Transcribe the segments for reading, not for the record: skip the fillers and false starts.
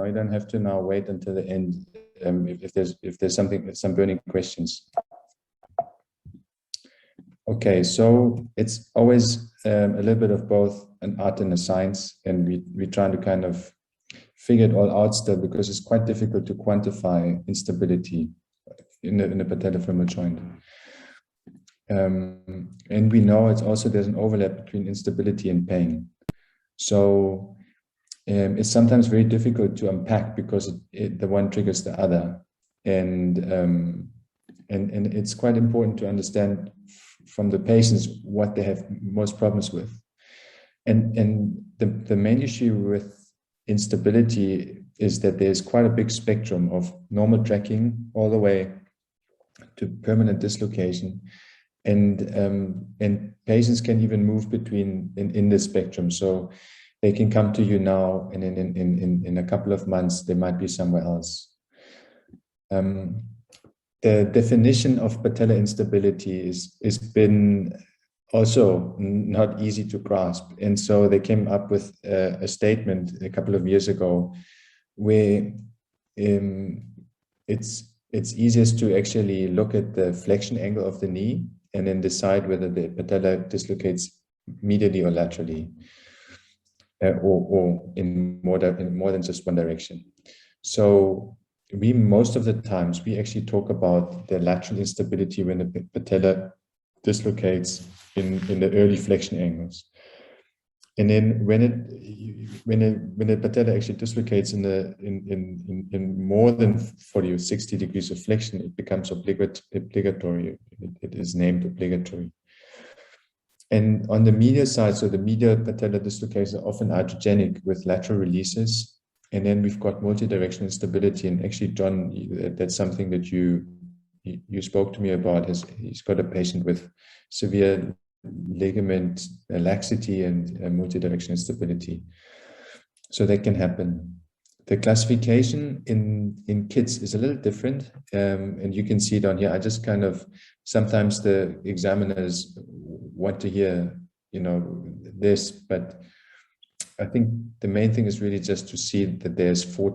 you don't have to now wait until the end if there's some burning questions. Okay, so it's always a little bit of both an art and a science, and we try to kind of figure it all out still, because it's quite difficult to quantify instability in the patellofemoral joint. And we know there's an overlap between instability and pain. So it's sometimes very difficult to unpack, because the one triggers the other, and it's quite important to understand from the patients what they have most problems with. And the main issue with instability is that there's quite a big spectrum of normal tracking all the way to permanent dislocation, and patients can even move between in this spectrum. So they can come to you now, and in a couple of months they might be somewhere else. The definition of patellar instability is been also not easy to grasp, and so they came up with a statement a couple of years ago where it's easiest to actually look at the flexion angle of the knee and then decide whether the patella dislocates medially or laterally, or in more than just one direction. So most of the times we actually talk about the lateral instability when the patella dislocates in the early flexion angles. And then when the patella actually dislocates in more than 40 or 60 degrees of flexion, it becomes obligatory. It is named obligatory. And on the medial side, so the medial patellar dislocations are often iatrogenic with lateral releases. And then we've got multi-directional instability. And actually, John, that's something that you spoke to me about. He's got a patient with severe ligament laxity and multi-directional instability. So that can happen. The classification in kids is a little different. And you can see down here, I just kind of, sometimes the examiners want to hear, this, but I think the main thing is really just to see that there's four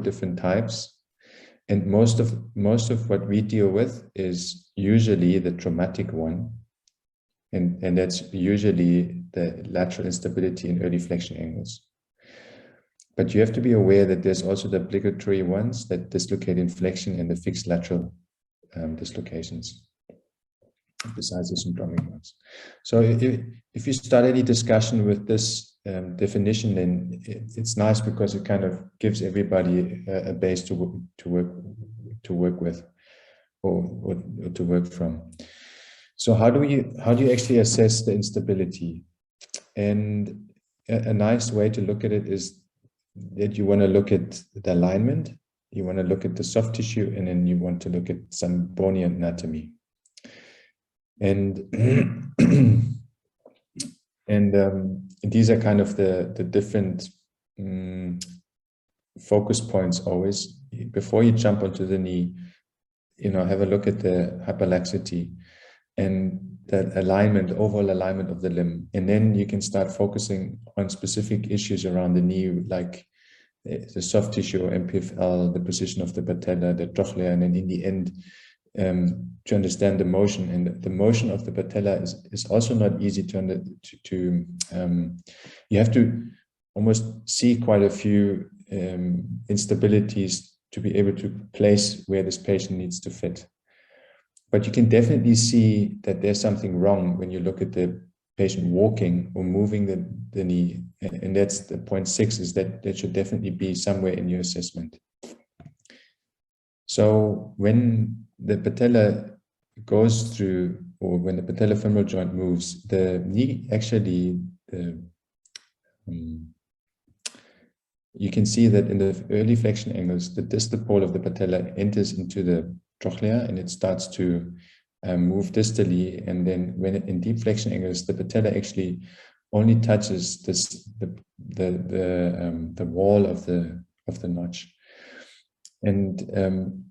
different types. And most of what we deal with is usually the traumatic one. And that's usually the lateral instability in early flexion angles. But you have to be aware that there's also the obligatory ones that dislocate in flexion and the fixed lateral dislocations, besides the syndromic ones. So if you start any discussion with this definition, then it's nice, because it kind of gives everybody a base to work with or to work from. So how do you actually assess the instability? And a nice way to look at it is that you want to look at the alignment, you want to look at the soft tissue, and then you want to look at some bony anatomy. And these are kind of the different focus points always. Before you jump onto the knee, have a look at the hyperlaxity and the alignment, overall alignment of the limb. And then you can start focusing on specific issues around the knee, like the soft tissue or MPFL, the position of the patella, the trochlea, and then in the end, to understand the motion. And the motion of the patella is also not easy you have to almost see quite a few instabilities to be able to place where this patient needs to fit. But you can definitely see that there's something wrong when you look at the patient walking or moving the knee. And that's the point 6, is that should definitely be somewhere in your assessment. So when the patella goes through, or when the patellofemoral joint moves, the knee actually, you can see that in the early flexion angles, the distal pole of the patella enters into the trochlea and it starts to move distally. And then when in deep flexion angles, the patella actually only touches the wall of the notch. And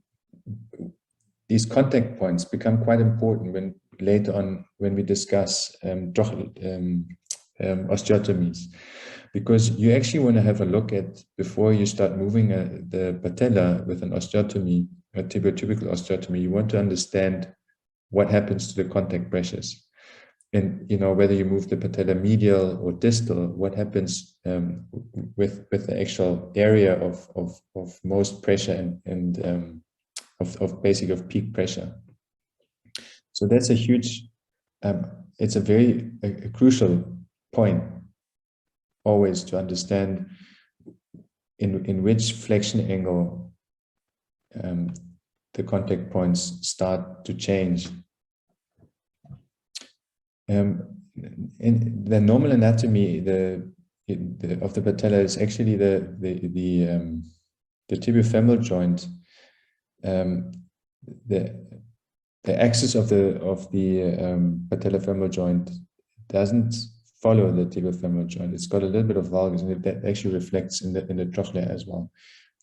these contact points become quite important when later on when we discuss osteotomies. because you actually want to have a look at, before you start moving the patella with an osteotomy, a tibiotubercle osteotomy, you want to understand what happens to the contact pressures. And whether you move the patella medial or distal, what happens with the actual area of most pressure and of peak pressure. So that's a huge, it's a very crucial point always to understand in which flexion angle the contact points start to change. In the normal anatomy, of the patella is actually the tibiofemoral joint. The axis of the patellofemoral joint doesn't follow the tibiofemoral joint. It's got a little bit of valgus, and that actually reflects in the trochlea as well.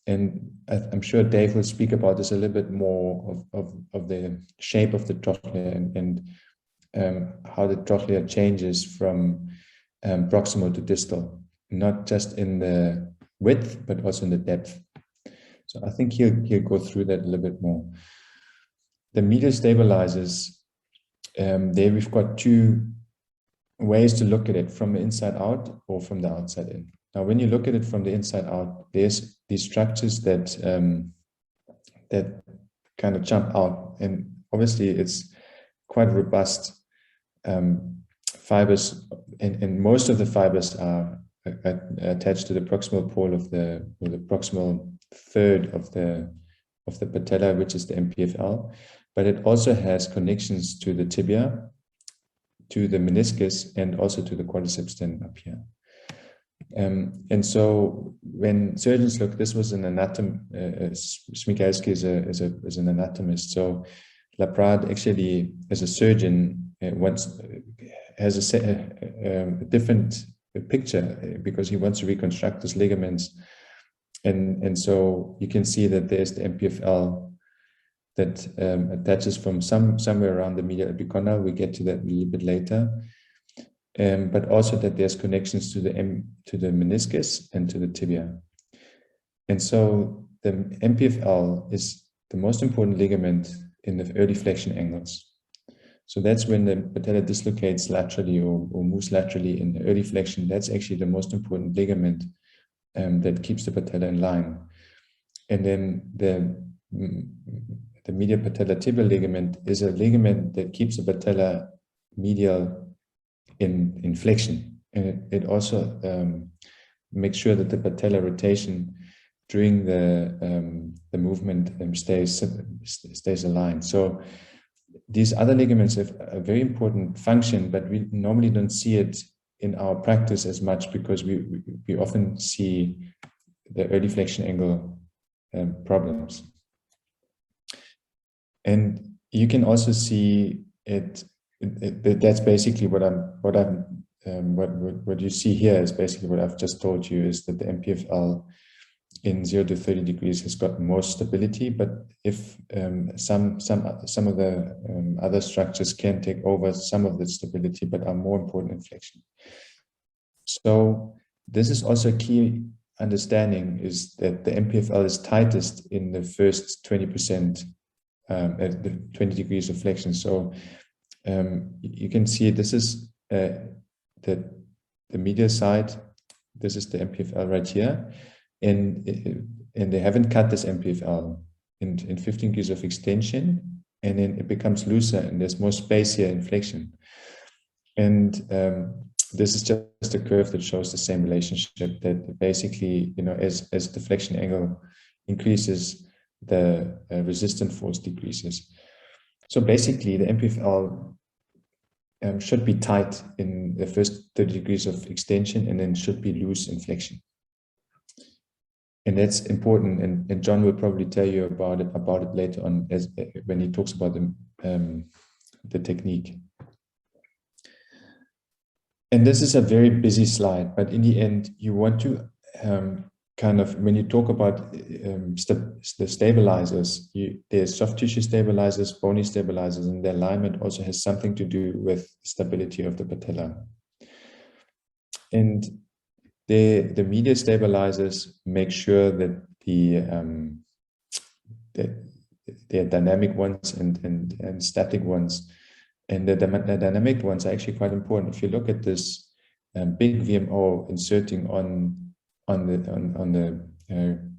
And I'm sure Dave will speak about this a little bit more of the shape of the trochlea and how the trochlea changes from proximal to distal, not just in the width, but also in the depth. So I think he'll go through that a little bit more. The medial stabilizers, there we've got two ways to look at it, from the inside out or from the outside in. Now, when you look at it from the inside out, there's these structures that kind of jump out, and obviously it's quite robust fibers, and most of the fibers are attached to the proximal pole of the proximal third of the patella, which is the MPFL, but it also has connections to the tibia, to the meniscus, and also to the quadriceps tendon up here. And so when surgeons look, this was an Smigalski is an anatomist. So Laprade actually, as a surgeon, has a different picture, because he wants to reconstruct his ligaments. And so you can see that there's the MPFL that attaches from somewhere around the medial epicondyl. We get to that a little bit later. But also that there's connections to the meniscus and to the tibia. And so the MPFL is the most important ligament in the early flexion angles. So that's when the patella dislocates laterally or moves laterally in the early flexion. That's actually the most important ligament that keeps the patella in line. And then the medial patellar tibial ligament is a ligament that keeps the patella medial in flexion, and it also makes sure that the patellar rotation during the movement stays aligned. So these other ligaments have a very important function, but we normally don't see it in our practice as much, because we often see the early flexion angle problems. And you can also see it. That's basically what you see here is basically what I've just told you, is that the MPFL in 0 to 30 degrees has got more stability, but if some of the other structures can take over some of the stability, but are more important in flexion. So this is also a key understanding, is that the MPFL is tightest in the first 20%, at the 20 degrees of flexion. So you can see this is the medial side. This is the MPFL right here, and they haven't cut this MPFL in 15 degrees of extension, and then it becomes looser, and there's more space here in flexion. And this is just a curve that shows the same relationship, that basically, as the flexion angle increases, the resistant force decreases. So basically, the MPFL should be tight in the first 30 degrees of extension, and then should be loose in flexion. And that's important, and John will probably tell you about it later on, when he talks about the technique. And this is a very busy slide, but in the end, you want to kind of, when you talk about the stabilizers, there's soft tissue stabilizers, bony stabilizers, and their alignment also has something to do with stability of the patella. And The media stabilizers make sure that the dynamic ones and static ones, and the dynamic ones are actually quite important. If you look at this big VMO inserting on the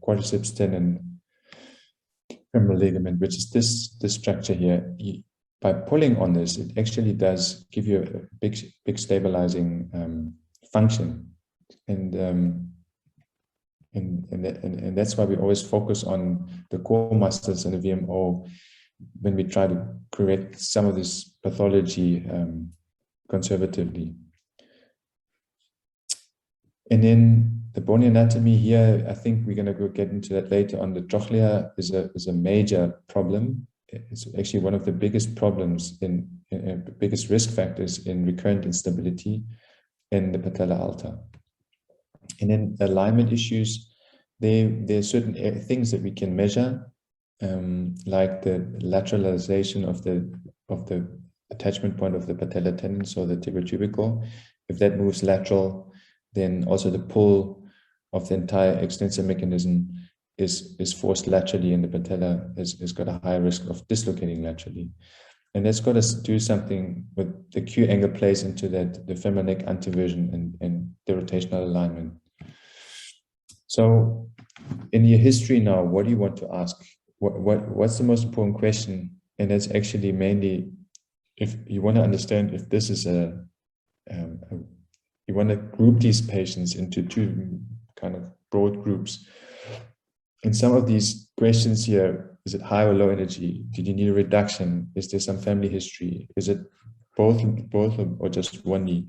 quadriceps tendon femoral ligament, which is this structure here, by pulling on this, it actually does give you a big stabilizing function, and that's why we always focus on the core muscles and the VMO when we try to correct some of this pathology conservatively. And then the bony anatomy here, I think we're going to get into that later on. The trochlea is a major problem. It's actually one of the biggest problems biggest risk factors in recurrent instability in the patella alta. And then alignment issues, there are certain things that we can measure, like the lateralization of the attachment point of the patella tendon, so the tibiotubercle. If that moves lateral, then also the pull of the entire extensor mechanism is forced laterally, and the patella has got a higher risk of dislocating laterally. And that's got to do something with the Q angle plays into that, the femoral neck anteversion and the rotational alignment. So in your history now, what do you want to ask? What's the most important question? And that's actually mainly if you want to understand if this is you want to group these patients into two kind of broad groups. In some of these questions here, is it high or low energy? Did you need a reduction? Is there some family history? Is it both or just one knee?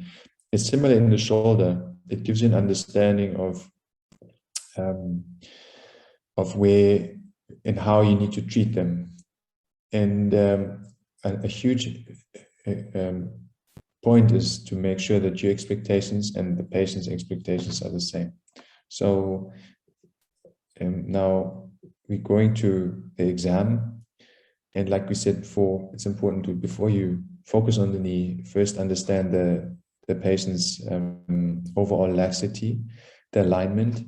It's similar in the shoulder. It gives you an understanding of where and how you need to treat them. And a huge point is to make sure that your expectations and the patient's expectations are the same. So now we're going to the exam, and like we said before, it's important to, before you focus on the knee, first understand the patient's overall laxity, the alignment.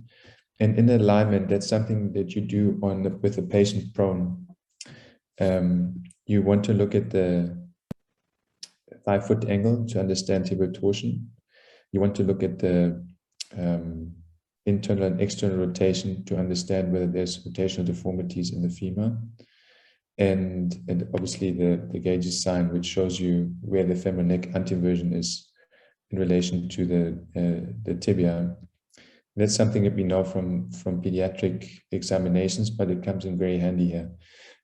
And in the alignment, that's something that you do with the patient prone. You want to look at the 5-foot angle to understand tibial torsion. You want to look at the internal and external rotation to understand whether there's rotational deformities in the femur. And obviously the gauges sign, which shows you where the femoral neck anteversion is in relation to the tibia. That's something that we know from pediatric examinations, but it comes in very handy here.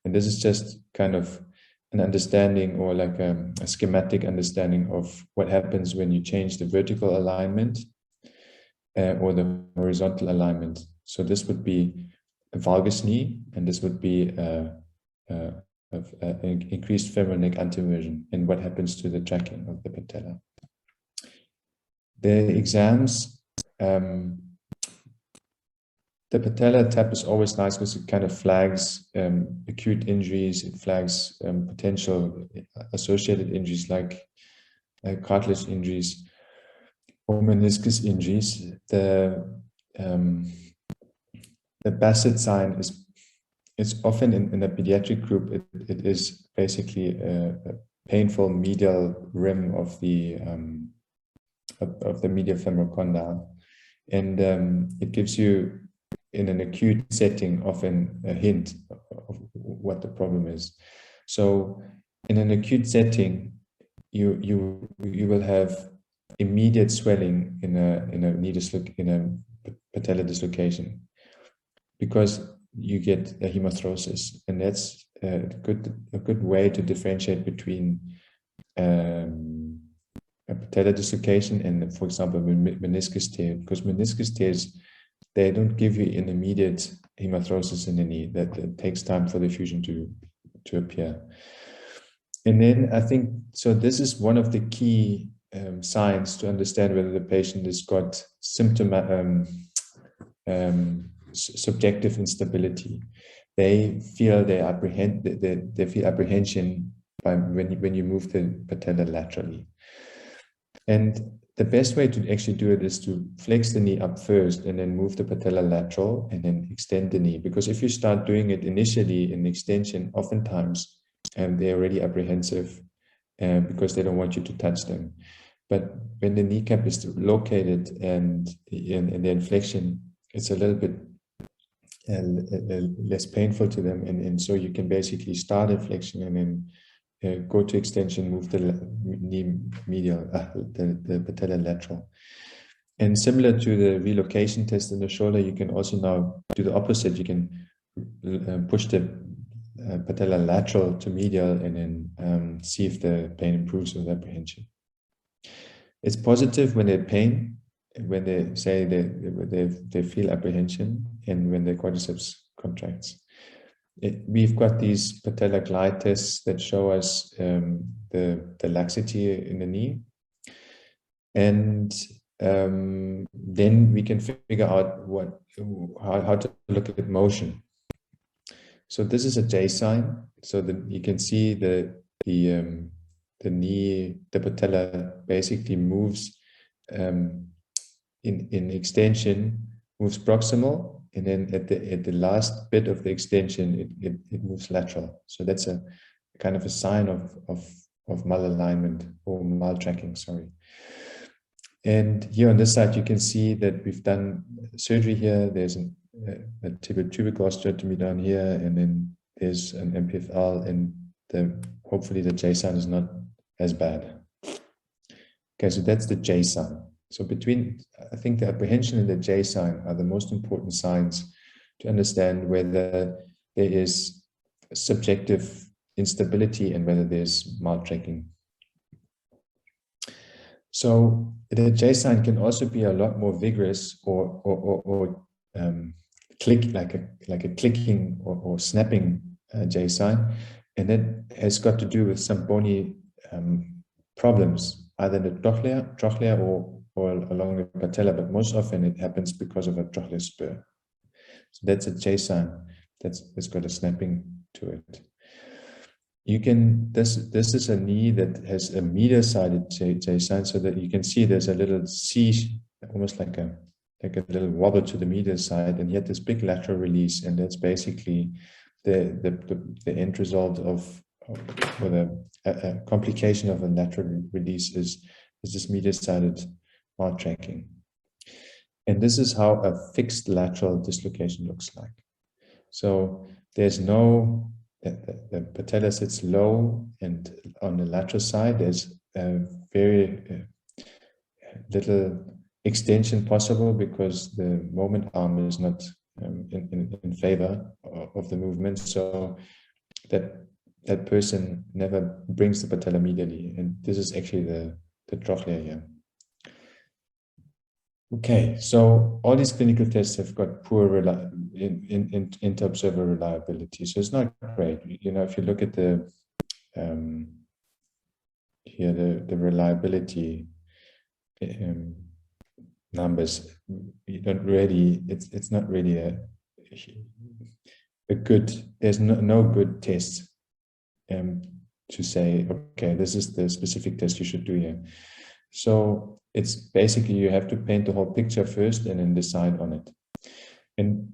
And this is just kind of an understanding, or like a schematic understanding of what happens when you change the vertical alignment or the horizontal alignment. So this would be a valgus knee, and this would be increased femoral neck anteversion, and what happens to the tracking of the patella. The exams, the patella tap is always nice because it kind of flags acute injuries. It flags potential associated injuries like cartilage injuries or meniscus injuries. The Bassett sign is often in the pediatric group. It is basically a painful medial rim of the medial femoral condyle, and it gives you, in an acute setting, often a hint of what the problem is. So in an acute setting, you will have immediate swelling in a patella dislocation, because you get a hemothrosis, and that's a good way to differentiate between a patella dislocation and, for example, meniscus tear, because meniscus tears, they don't give you an immediate hemothrosis in the knee. That it takes time for the fusion to appear. And then I think, so this is one of the key signs to understand whether the patient has got subjective instability. They feel apprehension when you move the patella laterally. And the best way to actually do it is to flex the knee up first and then move the patella lateral and then extend the knee. Because if you start doing it initially in extension, oftentimes they're already apprehensive because they don't want you to touch them. But when the kneecap is located and in the inflection, it's a little bit less painful to them. And so you can basically start inflection and then go to extension, move the knee medial, the patella lateral. And similar to the relocation test in the shoulder, you can also now do the opposite. You can push the patella lateral to medial and then see if the pain improves with apprehension. It's positive when they pain, when they say they feel apprehension, and when the quadriceps contracts. We've got these patella glide tests that show us the laxity in the knee. And then we can figure out how to look at motion. So this is a J sign. So that you can see the knee, the patella basically moves in extension, moves proximal, and then at the last bit of the extension, it moves lateral. So that's a kind of a sign of malalignment or maltracking, sorry. And here on this side, you can see that we've done surgery here. There's a tubical osteotomy down here, and then there's an MPFL, and hopefully the J sign is not as bad. Okay, so that's the J sign. So I think the apprehension and the J sign are the most important signs to understand whether there is subjective instability and whether there's maltracking. So the J sign can also be a lot more vigorous or click like a clicking or snapping J sign, and that has got to do with some bony problems, either the trochlea or along the patella, but most often it happens because of a trochlear spur. So that's a J sign that's got a snapping to it. This is a knee that has a medial-sided J sign, so that you can see there's a little C, almost like a little wobble to the medial side, and yet this big lateral release, and that's basically the end result of a complication of a lateral release is this medial-sided maltracking. And this is how a fixed lateral dislocation looks like. So there's no the patella sits low, and on the lateral side, there's very little extension possible because the moment arm is not in favor of the movement. So that person never brings the patella medially, and this is actually the trochlea here. Okay, so all these clinical tests have got poor inter-observer reliability, so it's not great. You know, if you look at the here the reliability numbers, you don't really. It's not really a good. There's no good test to say, okay, this is the specific test you should do here. So it's basically you have to paint the whole picture first and then decide on it. And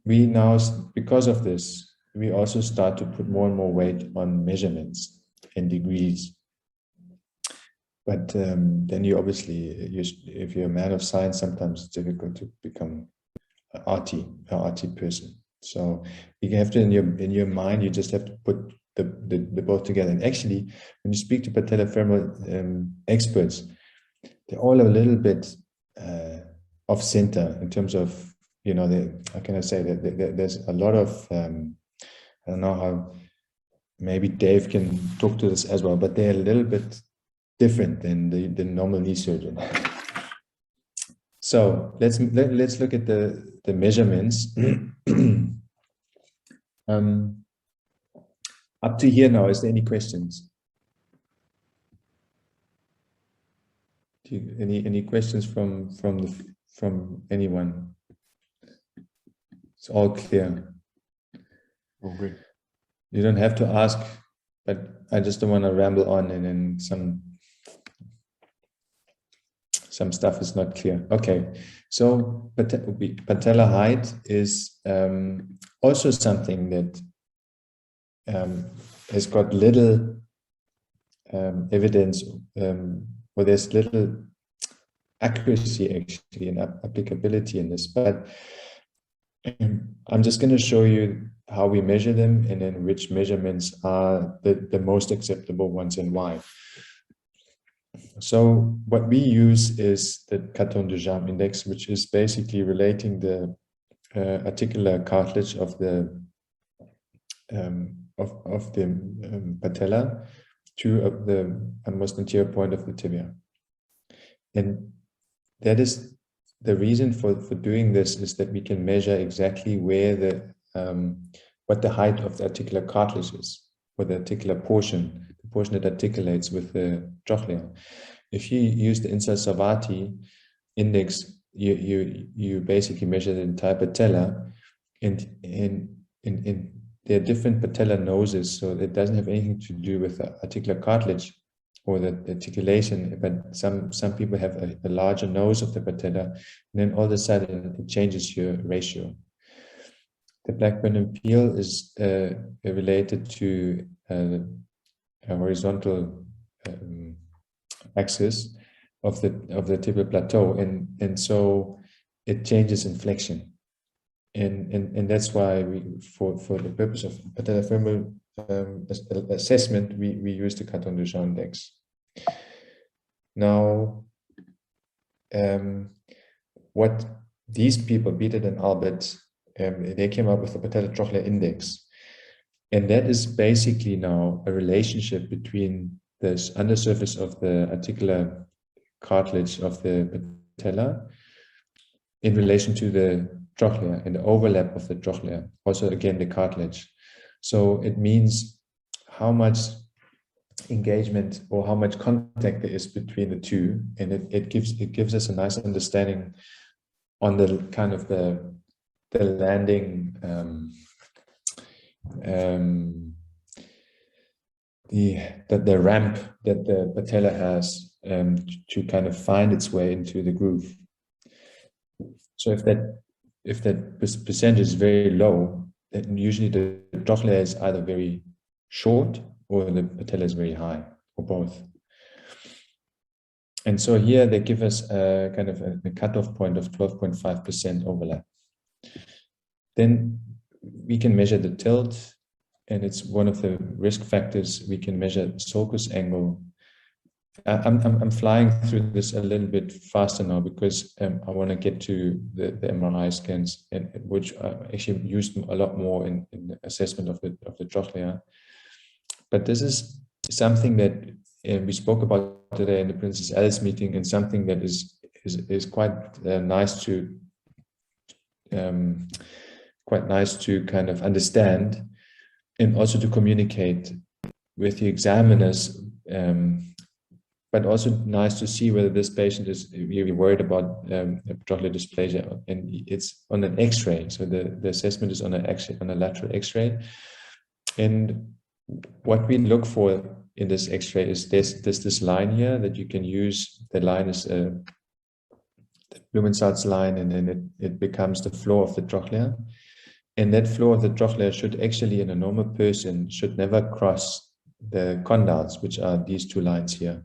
we now, because of this, we also start to put more and more weight on measurements and degrees. But then you obviously, if you're a man of science, sometimes it's difficult to become an arty person. So you have to, in your mind, you just have to put the both together. And actually, when you speak to patellofemoral experts, they're all a little bit off center in terms of, you know, how can I say that there's a lot of, I don't know how, maybe Dave can talk to this as well, but they're a little bit different than the normal knee surgeon. So let's look at the measurements. Up to here now, is there any questions? Any questions from anyone? It's all clear. Oh, great. You don't have to ask, but I just don't want to ramble on and then some. some stuff is not clear. Okay, so patella height is also something that has got little evidence, or there's little accuracy actually and applicability in this, but I'm just going to show you how we measure them and then which measurements are the most acceptable ones and why. So what we use is the Canton de Jambe index, which is basically relating the articular cartilage of the patella to the most anterior point of the tibia. And that is the reason for doing this, is that we can measure exactly where what the height of the articular cartilage is, or the articular portion, the portion that articulates with the trochlea. If you use the Insa-Savati index, you basically measure the entire patella, and there are different patella noses, so it doesn't have anything to do with the articular cartilage or the articulation, but some people have a larger nose of the patella, and then all of a sudden it changes your ratio. The Blackburn and Peel is related to a horizontal axis of the tibial plateau, and so it changes in flexion, and that's why we, for the purpose of patellofemoral assessment, we use the Canton de Jambe index. Now, what these people, Beated and Albert, they came up with the patellotrochlear index, and that is basically now a relationship between this undersurface of the articular cartilage of the patella in relation to the trochlea and the overlap of the trochlea, also again the cartilage. So it means how much engagement or how much contact there is between the two, and it gives us a nice understanding on the kind of the landing the ramp that the patella has to kind of find its way into the groove. So if that percentage is very low, then usually the trochlea is either very short or the patella is very high, or both. And so here they give us a kind of a cutoff point of 12.5% overlap. Then we can measure the tilt, and it's one of the risk factors. We can measure sulcus angle. I'm flying through this a little bit faster now because I want to get to the MRI scans, which are actually used a lot more in the assessment of the trochlea. But this is something that we spoke about today in the Princess Alice meeting, and something that is quite nice to kind of understand, and also to communicate with the examiners, but also nice to see whether this patient is really worried about trochlear dysplasia, and it's on an X-ray. So the assessment is on a lateral X-ray, and what we look for in this X-ray is this line here that you can use. The line is the Blumensaat's line, and then it becomes the floor of the trochlea. And that floor of the trochlea should actually, in a normal person, should never cross the condyles, which are these two lines here.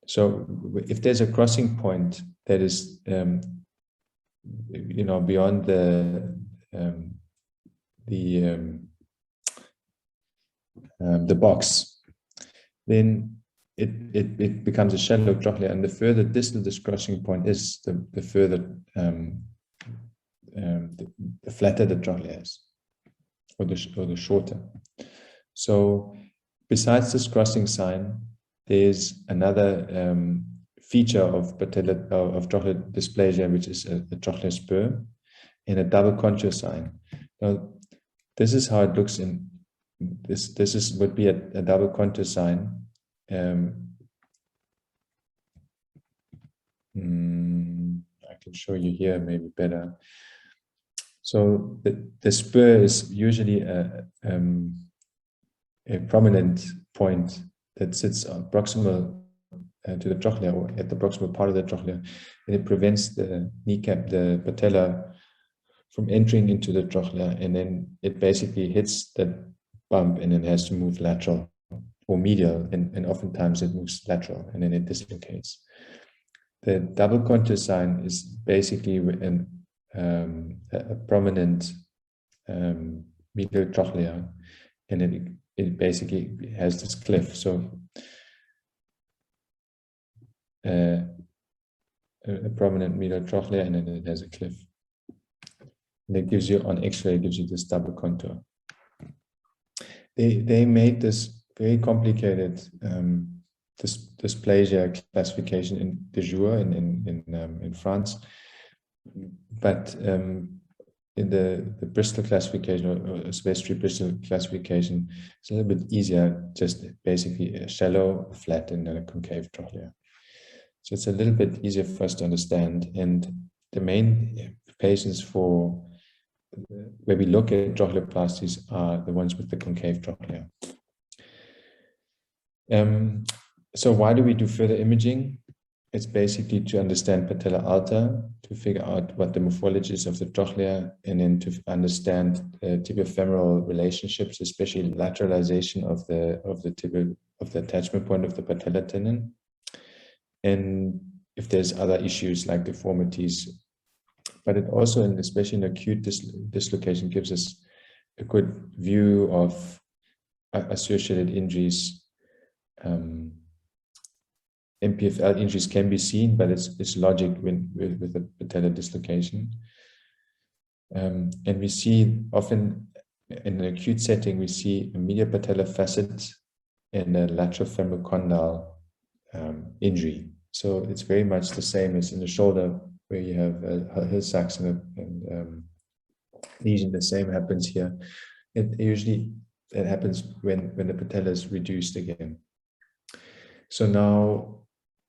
So if there's a crossing point that is, beyond the box, then it becomes a shallow trochlea, and the further distal this crossing point is, the further the flatter the trochlea is, or the shorter. So besides this crossing sign, there's another feature of trochlear dysplasia, which is a trochlear spur and a double contour sign. Now, this is how it looks in this would be a double contour sign. I can show you here maybe better. So the spur is usually a prominent point that sits on proximal to the trochlea, or at the proximal part of the trochlea, and it prevents the kneecap, the patella, from entering into the trochlea, and then it basically hits that bump and then has to move lateral or medial, and oftentimes it moves lateral and then it dislocates. The double contour sign is basically a prominent medial trochlea, and it basically has this cliff. So a prominent medial trochlea, and then it has a cliff. And it gives you, on X-ray, it gives you this double contour. They made this very complicated dysplasia classification in de jour in France, but in the Bristol classification, or Westry Bristol classification, it's a little bit easier, just basically a shallow, flat, and then a concave trochlea. So it's a little bit easier for us to understand. And the main patients for where we look at trochleoplasties are the ones with the concave trochlea. So why do we do further imaging? It's basically to understand patella alta, to figure out what the morphology is of the trochlea, and then to understand tibiofemoral relationships, especially lateralization of the attachment point of the patella tendon, and if there's other issues like deformities. But it also, and especially in acute dislocation, gives us a good view of associated injuries. MPFL injuries can be seen, but it's logic with the patellar dislocation. And we see often in an acute setting, we see a medial patellar facet and a lateral femoral condyle injury. So it's very much the same as in the shoulder, where you have a Hill-Sachs and lesion. The same happens here. It happens when the patella is reduced again. So now,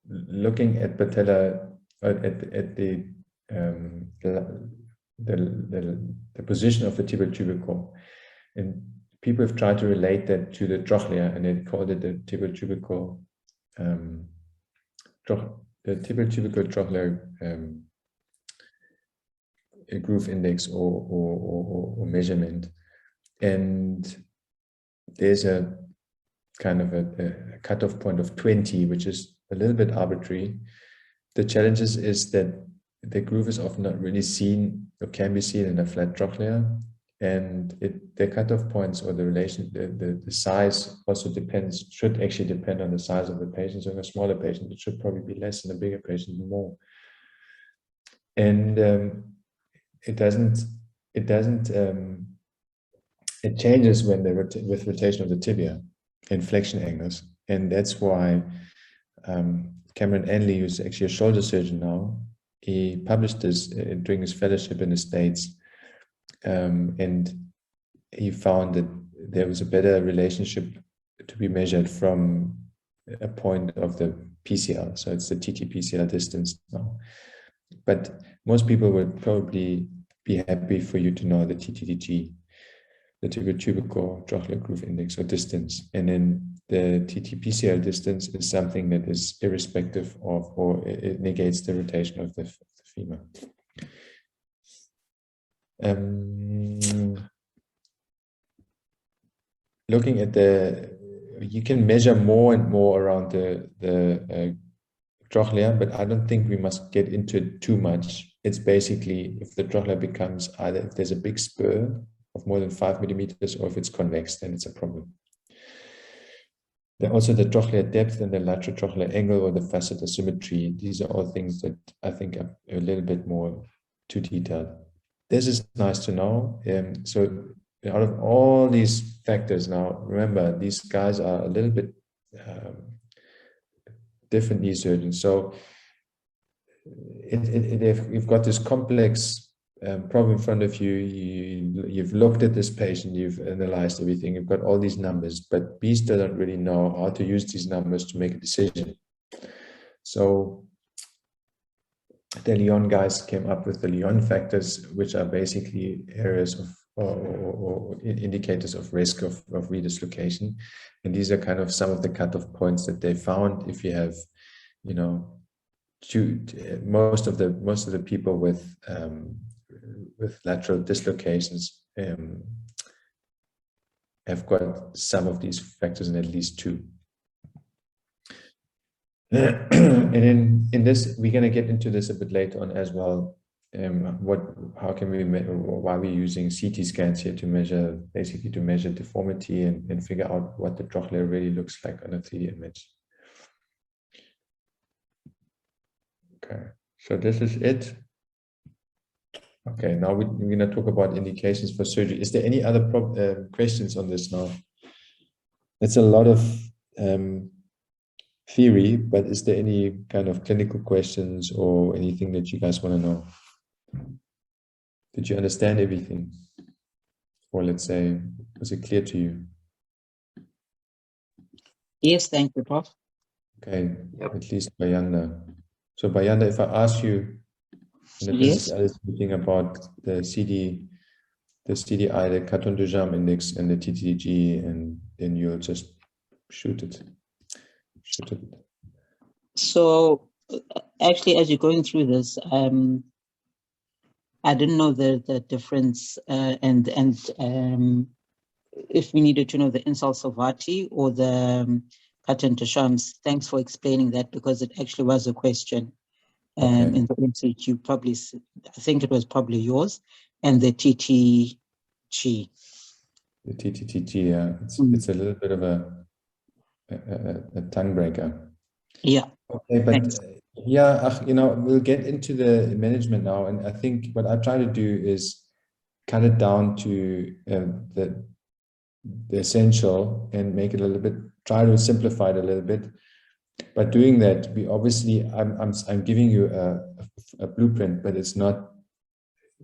looking at patella, at the position of the tibial tubercle, and people have tried to relate that to the trochlea, and they called it the tibial tubercle, trochlear groove index or measurement, and there's a kind of a cutoff point of 20, which is a little bit arbitrary. The challenge is that the groove is often not really seen, or can be seen in a flat trochlea, and the cutoff points, or the relation, the size also should actually depend on the size of the patient. So in a smaller patient, it should probably be less, in a bigger patient, more. And it changes when with rotation of the tibia and flexion angles, and that's why Cameron Anley, who's actually a shoulder surgeon now, he published this during his fellowship in the States, and he found that there was a better relationship to be measured from a point of the PCL, so it's the TT-PCL distance now. But most people would probably be happy for you to know the TTDG, the tubercle trochlear groove index, or distance, and then the TT-PCL distance is something that is irrespective of, or it negates the rotation of the femur. Looking at you can measure more and more around the trochlea, but I don't think we must get into it too much. It's basically if the trochlea becomes either, if there's a big spur of more than 5 millimeters, or if it's convex, then it's a problem. Then also the trochlear depth and the lateral trochlear angle, or the facet asymmetry. These are all things that I think are a little bit more too detailed. This is nice to know. So out of all these factors, now remember, these guys are a little bit different knee surgeons. So you've got this complex problem in front of you. You've looked at this patient, you've analyzed everything, you've got all these numbers, but we still don't really know how to use these numbers to make a decision. So the Lyon guys came up with the Lyon factors, which are basically areas of or indicators of risk of redislocation. And these are kind of some of the cutoff points that they found. If you have you know, most of the people with lateral dislocations have got some of these factors in at least two. And in this, we're going to get into this a bit later on as well. How can we, why we're using CT scans here to measure, basically to measure deformity and figure out what the trochlear really looks like on a 3D image. Okay, so this is it. Okay, now we're going to talk about indications for surgery. Is there any other questions on this now? It's a lot of theory, but is there any kind of clinical questions or anything that you guys want to know? Did you understand everything? Or let's say, was it clear to you? Yes, thank you, Prof. Okay, at least Bayanda. So Bayanda, if I ask you in the business meeting about the CDI, the Carton de Jambe index and the TTG, and then you'll just shoot it. So actually, as you're going through this, I didn't know the difference and if we needed to know the insult salvati or the Carton de Jambe. Thanks for explaining that, because it actually was a question in the MCQ. Probably, I think it was probably yours, and the TTG. The TTG, yeah, it's a little bit of a tongue breaker. Yeah. Okay, but yeah, you know, we'll get into the management now, and I think what I try to do is cut it down to the essential and make it a little bit, try to simplify it a little bit. By doing that, we obviously, I'm giving you a blueprint, but it's not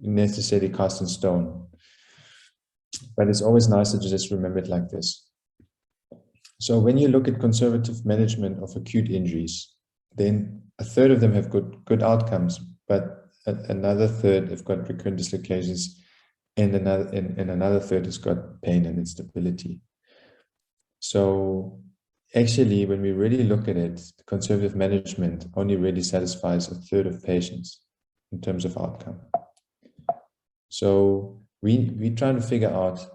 necessarily cast in stone. But it's always nice to just remember it like this. So when you look at conservative management of acute injuries, then a third of them have good outcomes, but another third have got recurrent dislocations, and another third has got pain and instability. So actually, when we really look at it, conservative management only really satisfies a third of patients in terms of outcome. So we try to figure out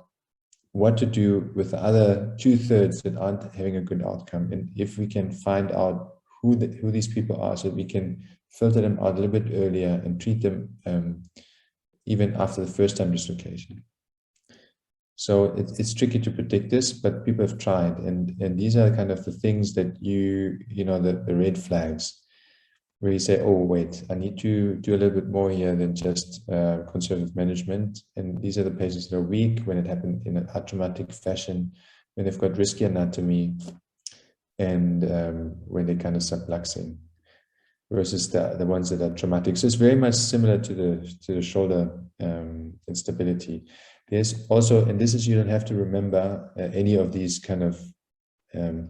what to do with the other 2/3 that aren't having a good outcome, and if we can find out who these people are, so we can filter them out a little bit earlier and treat them even after the first time dislocation. So it's tricky to predict this, but people have tried, and these are kind of the things that you know, the red flags, where you say, oh wait, I need to do a little bit more here than just conservative management. And these are the patients that are weak when it happened in an atraumatic fashion, when they've got risky anatomy, and when they're kind of subluxing, versus the ones that are traumatic. So it's very much similar to the shoulder instability. There's also, and this is, you don't have to remember any of these kind of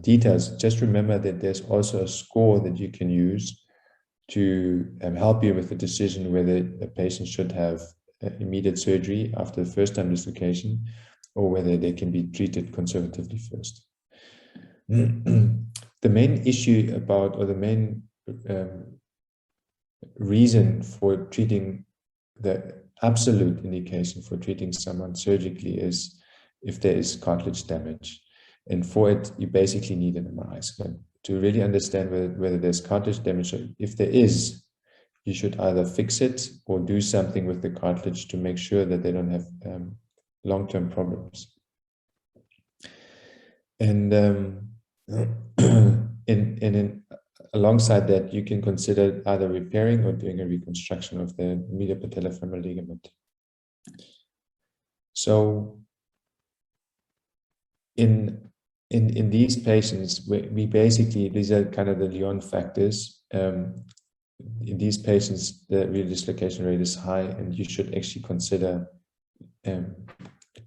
details. Just remember that there's also a score that you can use to help you with the decision whether a patient should have immediate surgery after the first time dislocation, or whether they can be treated conservatively first. The main issue about, or the main reason for treating, the absolute indication for treating someone surgically, is if there is cartilage damage. And for it, you basically need an MRI scan to really understand whether there's cartilage damage. If there is, you should either fix it or do something with the cartilage to make sure that they don't have long-term problems. And alongside that, you can consider either repairing or doing a reconstruction of the medial patellofemoral ligament. So in these patients, we basically, these are kind of the Lyon factors. In these patients, the real dislocation rate is high, and you should actually consider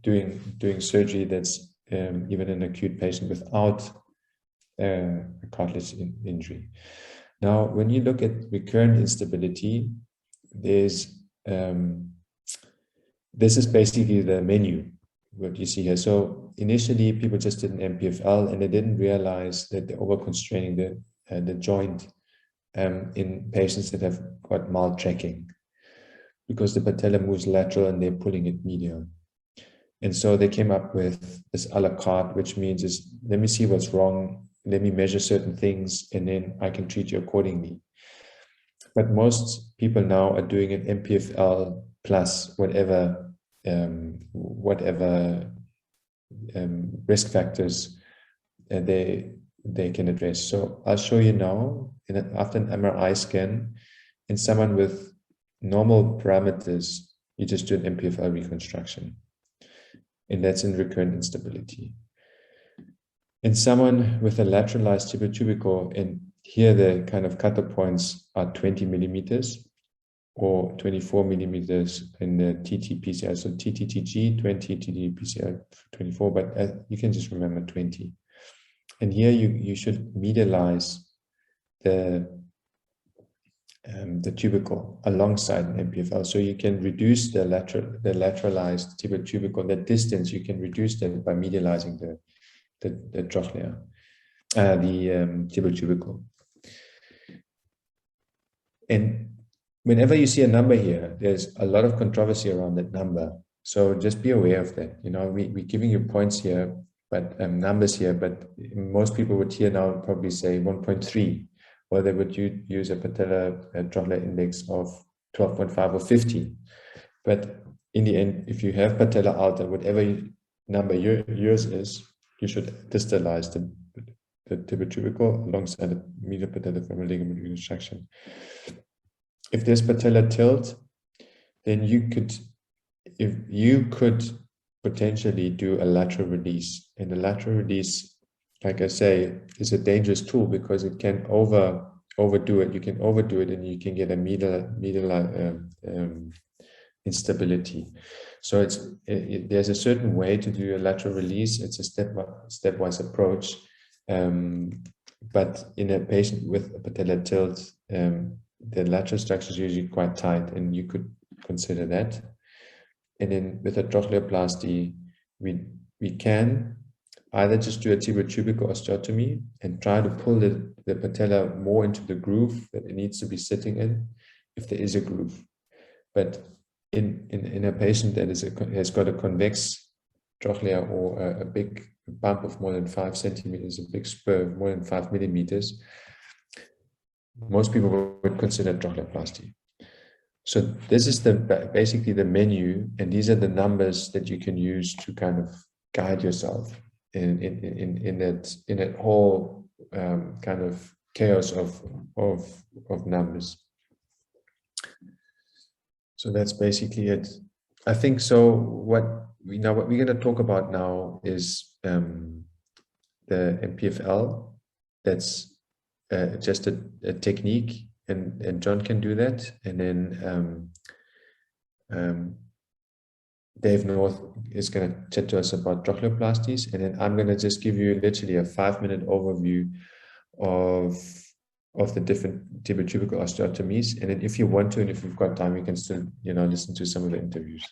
doing surgery that's even an acute patient without a cartilage injury. Now, when you look at recurrent instability, there's this is basically the menu, what you see here. So initially, people just did an MPFL, and they didn't realize that they're over-constraining the joint in patients that have got mild tracking, because the patella moves lateral and they're pulling it medial. And so they came up with this a la carte, which means is, let me see what's wrong, let me measure certain things, and then I can treat you accordingly. But most people now are doing an MPFL plus whatever risk factors they can address. So I'll show you now, after an MRI scan, in someone with normal parameters, you just do an MPFL reconstruction. And that's in recurrent instability. In someone with a lateralized tibiotubical, and here the kind of cutter points are 20 millimeters or 24 millimeters in the TT-PCR. So TTTG 20, TT-PCR 24, but you can just remember 20. And here you should medialize the tubercle alongside an MPFL, so you can reduce the lateralized tibiotubical, that distance. You can reduce that by medializing the trochlea, the tibiotubical. And whenever you see a number here, there's a lot of controversy around that number. So just be aware of that. You know, we're giving you points here, but numbers here, but most people would here now probably say 1.3. Or they would use a patella trochlea index of 12.5 or 50. But in the end, if you have patella alta, whatever number yours is, you should distalize the tibiotubical alongside the medial patellofemoral ligament reconstruction. If there's patella tilt, then you could potentially do a lateral release. And the lateral release, like I say, is a dangerous tool because it can overdo it. You can overdo it and you can get a medial instability. So there's a certain way to do a lateral release. It's a stepwise approach. But in a patient with a patella tilt, the lateral structure is usually quite tight, and you could consider that. And then with a trochleoplasty, we can either just do a tibiotubical osteotomy and try to pull the patella more into the groove that it needs to be sitting in, if there is a groove. But in a patient that has got a convex trochlea or a big bump of more than 5 centimeters, a big spur of more than 5 millimeters, most people would consider trochleoplasty. So this is basically the menu, and these are the numbers that you can use to kind of guide yourself in that whole kind of chaos of numbers. So that's basically it. I think so. What we're going to talk about now is the MPFL. That's just a technique, and John can do that, and then Dave North is going to chat to us about trochleoplasties, and then I'm going to just give you literally a 5-minute overview of the different tibiotubical osteotomies, and then if you want to, and if you've got time, you can still listen to some of the interviews.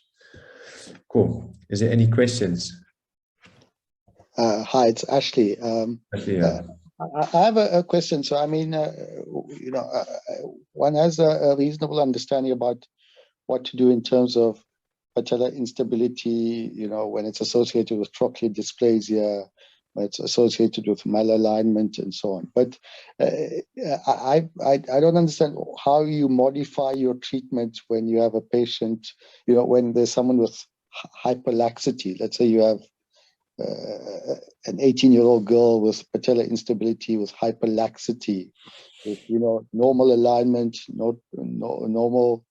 Cool. Is there any questions? Hi, it's Ashley. Ashley, yeah. I have a question. So, I mean, one has a reasonable understanding about what to do in terms of patellar instability, when it's associated with trochlear dysplasia, when it's associated with malalignment and so on. But I don't understand how you modify your treatment when you have a patient, when there's someone with hyperlaxity. Let's say you have an 18-year-old girl with patellar instability with hyperlaxity, with normal alignment, normal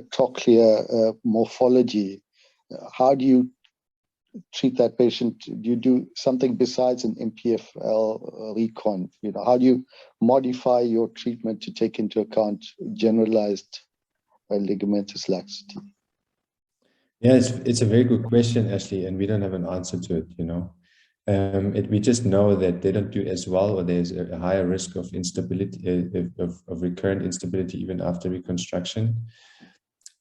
trochlear morphology. How do you treat that patient? Do you do something besides an MPFL recon? How do you modify your treatment to take into account generalized ligamentous laxity? Yeah, it's a very good question, Ashley, and we don't have an answer to it. We just know that they don't do as well, or there's a higher risk of instability, of recurrent instability even after reconstruction.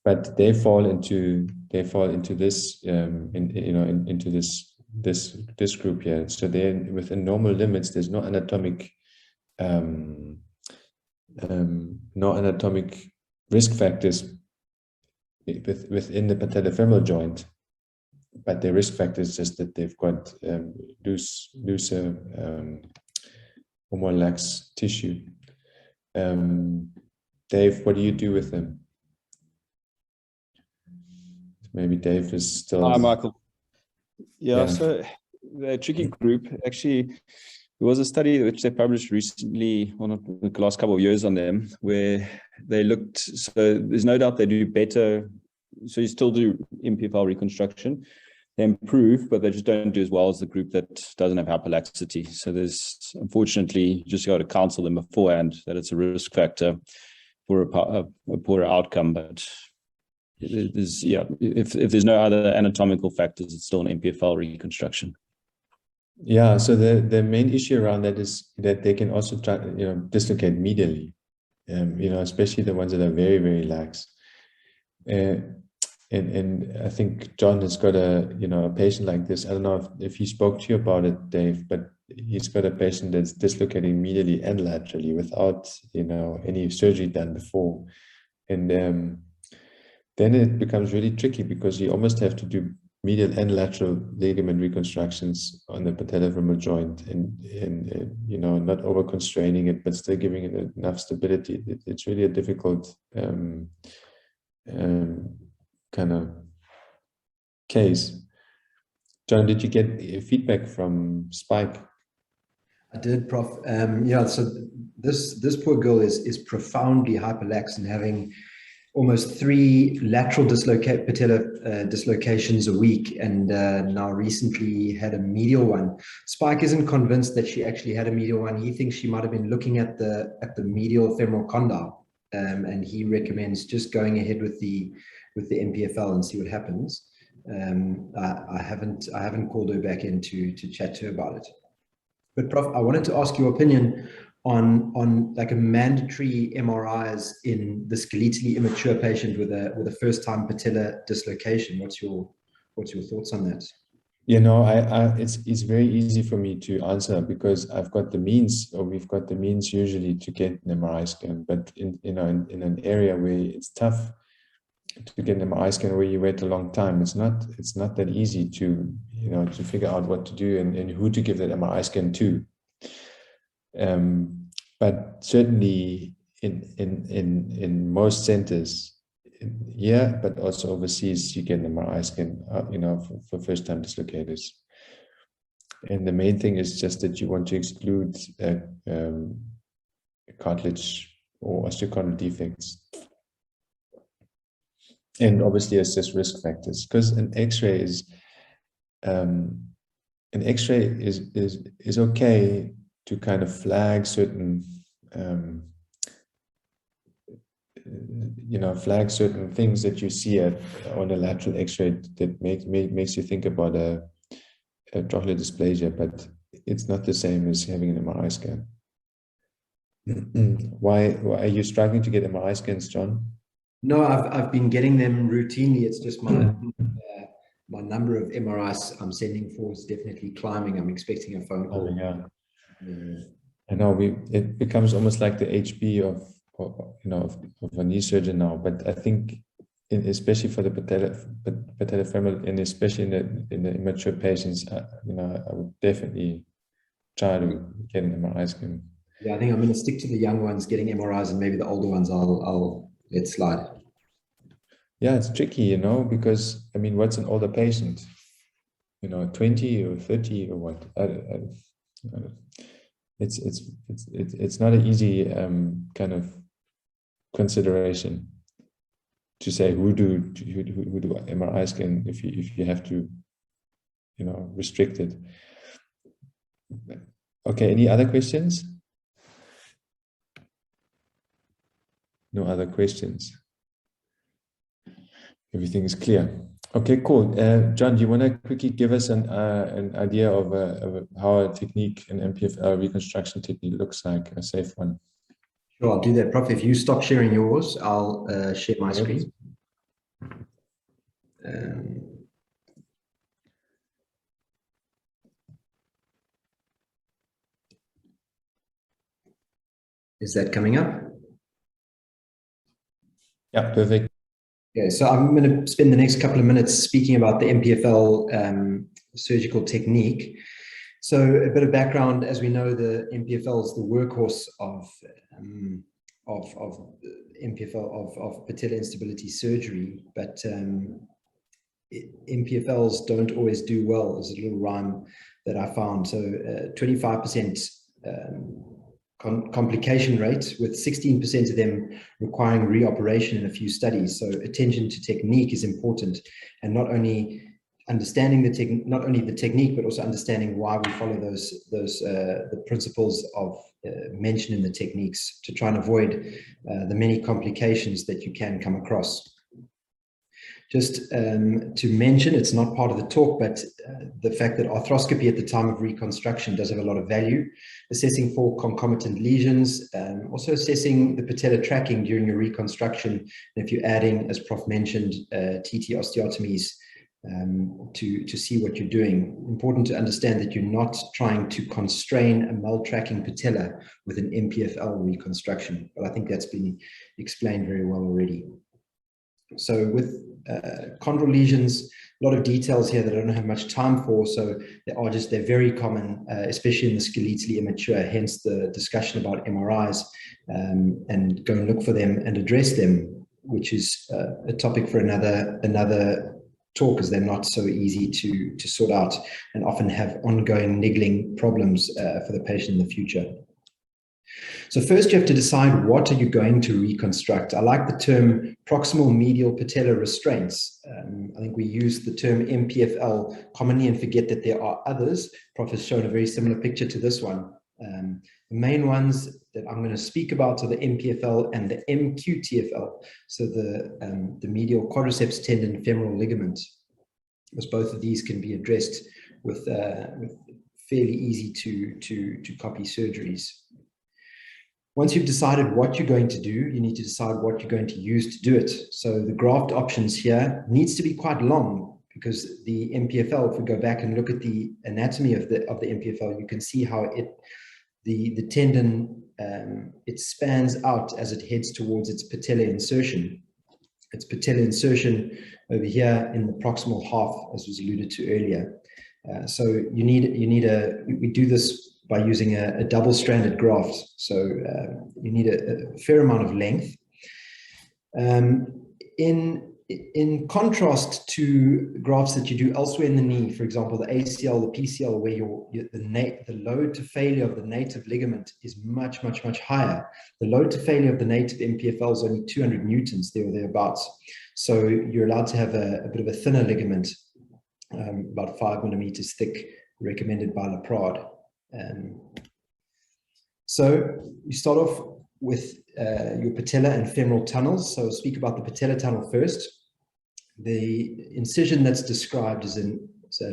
But they fall into this into this group here. So they're within normal limits. There's no anatomic no anatomic risk factors within the patellofemoral joint, but the risk factor is just that they've got looser or more lax tissue. Dave, what do you do with them? Maybe Dave is still. Hi, Michael. Yeah, Yeah. so the tricky group, actually, there was a study which they published recently, or not the last couple of years on them, where they looked, so there's no doubt they do better. So you still do MPFL reconstruction. They improve, but they just don't do as well as the group that doesn't have hyperlaxity. So there's, unfortunately, you just got to counsel them beforehand that it's a risk factor for a poorer outcome. But there's, yeah, if there's no other anatomical factors, it's still an MPFL reconstruction. Yeah, so the main issue around that is that they can also try, dislocate medially, especially the ones that are very, very lax. And I think John has got a patient like this. I don't know if he spoke to you about it, Dave, but he's got a patient that's dislocating medially and laterally without, any surgery done before. And then it becomes really tricky because you almost have to do medial and lateral ligament reconstructions on the patellofemoral joint and not over constraining it, but still giving it enough stability. It's really a difficult kind of case. John, did you get feedback from Spike? I did, Prof. Yeah, so this poor girl is profoundly hyperlax and having almost 3 lateral patella dislocations a week, and now recently had a medial one. Spike isn't convinced that she actually had a medial one. He thinks she might have been looking at the medial femoral condyle, and he recommends just going ahead with the MPFL and see what happens. I haven't called her back in to chat to her about it. But Prof, I wanted to ask your opinion on like a mandatory MRIs in the skeletally immature patient with a first-time patella dislocation. What's your thoughts on that? It's very easy for me to answer because I've got the means, or we've got the means usually to get an MRI scan. But in an area where it's tough to get an MRI scan, where you wait a long time, it's not that easy to to figure out what to do and who to give that MRI scan to. But certainly in most centers here, but also overseas, you get an MRI scan, for first-time dislocators. And the main thing is just that you want to exclude cartilage or osteochondral defects, and obviously assess risk factors, because an X-ray is okay to kind of flag certain things that you see on a lateral X-ray that makes you think about a trochlear dysplasia, but it's not the same as having an MRI scan. Why are you struggling to get MRI scans, John? No, I've been getting them routinely. It's just my number of MRIs I'm sending for is definitely climbing. I'm expecting a phone call. Yeah. I know it becomes almost like the HB of a knee surgeon now, but I think especially for the patellofemoral and especially in the immature patients, I would definitely try to get an MRI scan. Yeah, I think I'm going to stick to the young ones getting MRIs, and maybe the older ones I'll let slide. Yeah, it's tricky, because what's an older patient? 20 or 30 or what? It's not an easy kind of consideration to say who do MRI scan if you have to restrict it. Okay, any other questions? No other questions. Everything is clear. Okay, cool. John, do you want to quickly give us an idea of how a technique, an MPFL reconstruction technique looks like, a safe one? Sure, I'll do that, Prof. If you stop sharing yours, I'll share my screen. Is that coming up? Yeah, perfect. Okay, so I'm going to spend the next couple of minutes speaking about the MPFL surgical technique. So a bit of background, as we know, the MPFL is the workhorse of MPFL of patella instability surgery, but MPFLs don't always do well, is a little rhyme that I found. So 25% complication rate, with 16% of them requiring reoperation in a few studies. So attention to technique is important, and not only understanding the technique, but also understanding why we follow the principles of mentioned in the techniques to try and avoid the many complications that you can come across. Just to mention, it's not part of the talk, but the fact that arthroscopy at the time of reconstruction does have a lot of value. Assessing for concomitant lesions, also assessing the patella tracking during your reconstruction. And if you're adding, as Prof mentioned, TT osteotomies to see what you're doing. Important to understand that you're not trying to constrain a mal-tracking patella with an MPFL reconstruction, but I think that's been explained very well already. So with chondral lesions, a lot of details here that I don't have much time for, so they're very common, especially in the skeletally immature, hence the discussion about MRIs, and go and look for them and address them, which is a topic for another talk, as they're not so easy to sort out and often have ongoing niggling problems for the patient in the future. So first you have to decide, what are you going to reconstruct? I like the term proximal medial patellar restraints. I think we use the term MPFL commonly and forget that there are others. Prof has shown a very similar picture to this one. The main ones that I'm going to speak about are the MPFL and the MQTFL. So the medial quadriceps tendon femoral ligament, because both of these can be addressed with fairly easy to copy surgeries. Once you've decided what you're going to do, you need to decide what you're going to use to do it. So the graft options here needs to be quite long, because the MPFL, if we go back and look at the anatomy of the MPFL, you can see how the tendon, it spans out as it heads towards its patellar insertion. Its patellar insertion over here in the proximal half, as was alluded to earlier. So we do this by using a double-stranded graft. So you need a fair amount of length. In contrast to grafts that you do elsewhere in the knee, for example, the ACL, the PCL, where the load to failure of the native ligament is much, much, much higher. The load to failure of the native MPFL is only 200 newtons, there or thereabouts. So you're allowed to have a bit of a thinner ligament, about 5 millimeters thick, recommended by Laprade. So you start off with your patella and femoral tunnels. So I'll speak about the patella tunnel first. The incision that's described is a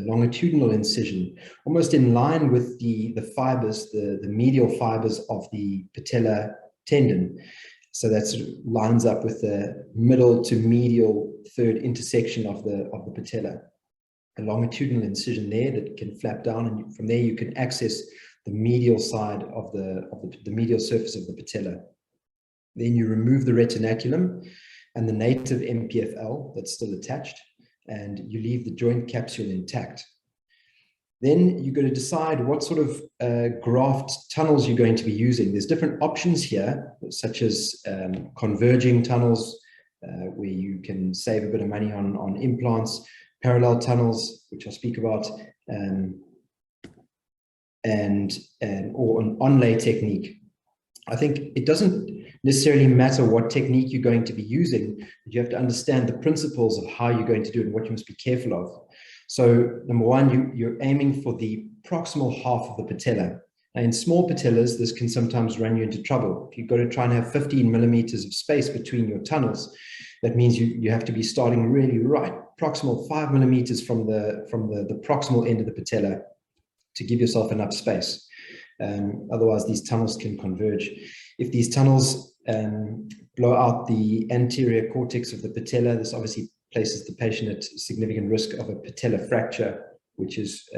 longitudinal incision, almost in line with the fibers, the medial fibers of the patella tendon. So that sort of lines up with the middle to medial third intersection of the patella. A longitudinal incision there that can flap down, and from there you can access the medial side of the medial surface of the patella. Then you remove the retinaculum and the native MPFL that's still attached, and you leave the joint capsule intact. Then you're going to decide what sort of graft tunnels you're going to be using. There's different options here, such as converging tunnels, where you can save a bit of money on implants, parallel tunnels, which I'll speak about, or an onlay technique. I think it doesn't necessarily matter what technique you're going to be using, but you have to understand the principles of how you're going to do it and what you must be careful of. So number one, you're aiming for the proximal half of the patella. Now in small patellas, this can sometimes run you into trouble. If you've got to try and have 15 millimeters of space between your tunnels, that means you have to be starting really right proximal 5 millimeters from the proximal end of the patella to give yourself enough space. Otherwise, these tunnels can converge. If these tunnels blow out the anterior cortex of the patella, this obviously places the patient at significant risk of a patella fracture, which is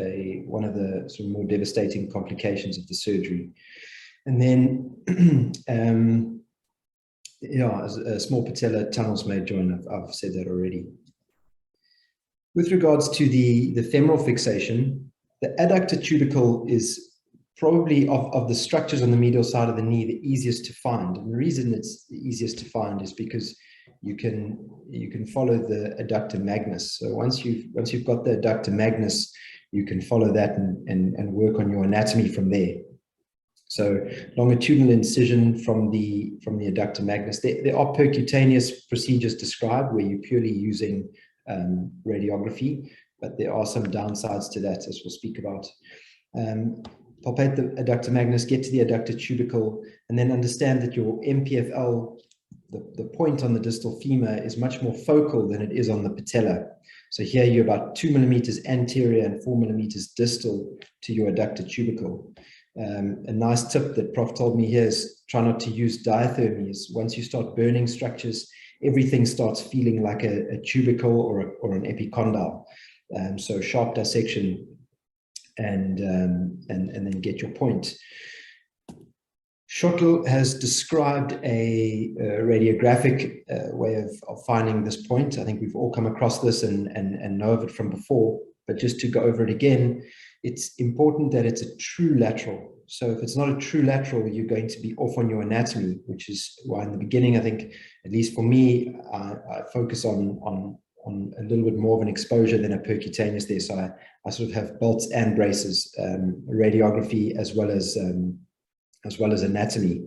one of the sort of more devastating complications of the surgery. And then Yeah, a small patella tunnels may join. I've said that already. With regards to the femoral fixation, the adductor tubercle is probably of the structures on the medial side of the knee the easiest to find. And the reason it's the easiest to find is because you can follow the adductor magnus. So once you've got the adductor magnus, you can follow that and work on your anatomy from there. So longitudinal incision from the adductor magnus. There are percutaneous procedures described where you're purely using radiography, but there are some downsides to that, as we'll speak about. Palpate the adductor magnus, get to the adductor tubercle, and then understand that your MPFL, the point on the distal femur, is much more focal than it is on the patella. So here you're about 2 millimeters anterior and 4 millimeters distal to your adductor tubercle. A nice tip that Prof told me here is try not to use diathermies. Once you start burning structures, everything starts feeling like a tubercle or an epicondyle. So sharp dissection and then get your point. Schottel has described a radiographic way of finding this point. I think we've all come across this and know of it from before, but just to go over it again, it's important that it's a true lateral. So if it's not a true lateral, you're going to be off on your anatomy, which is why in the beginning, I think, at least for me, I focus on a little bit more of an exposure than a percutaneous there. So I sort of have belts and braces, radiography as well as anatomy.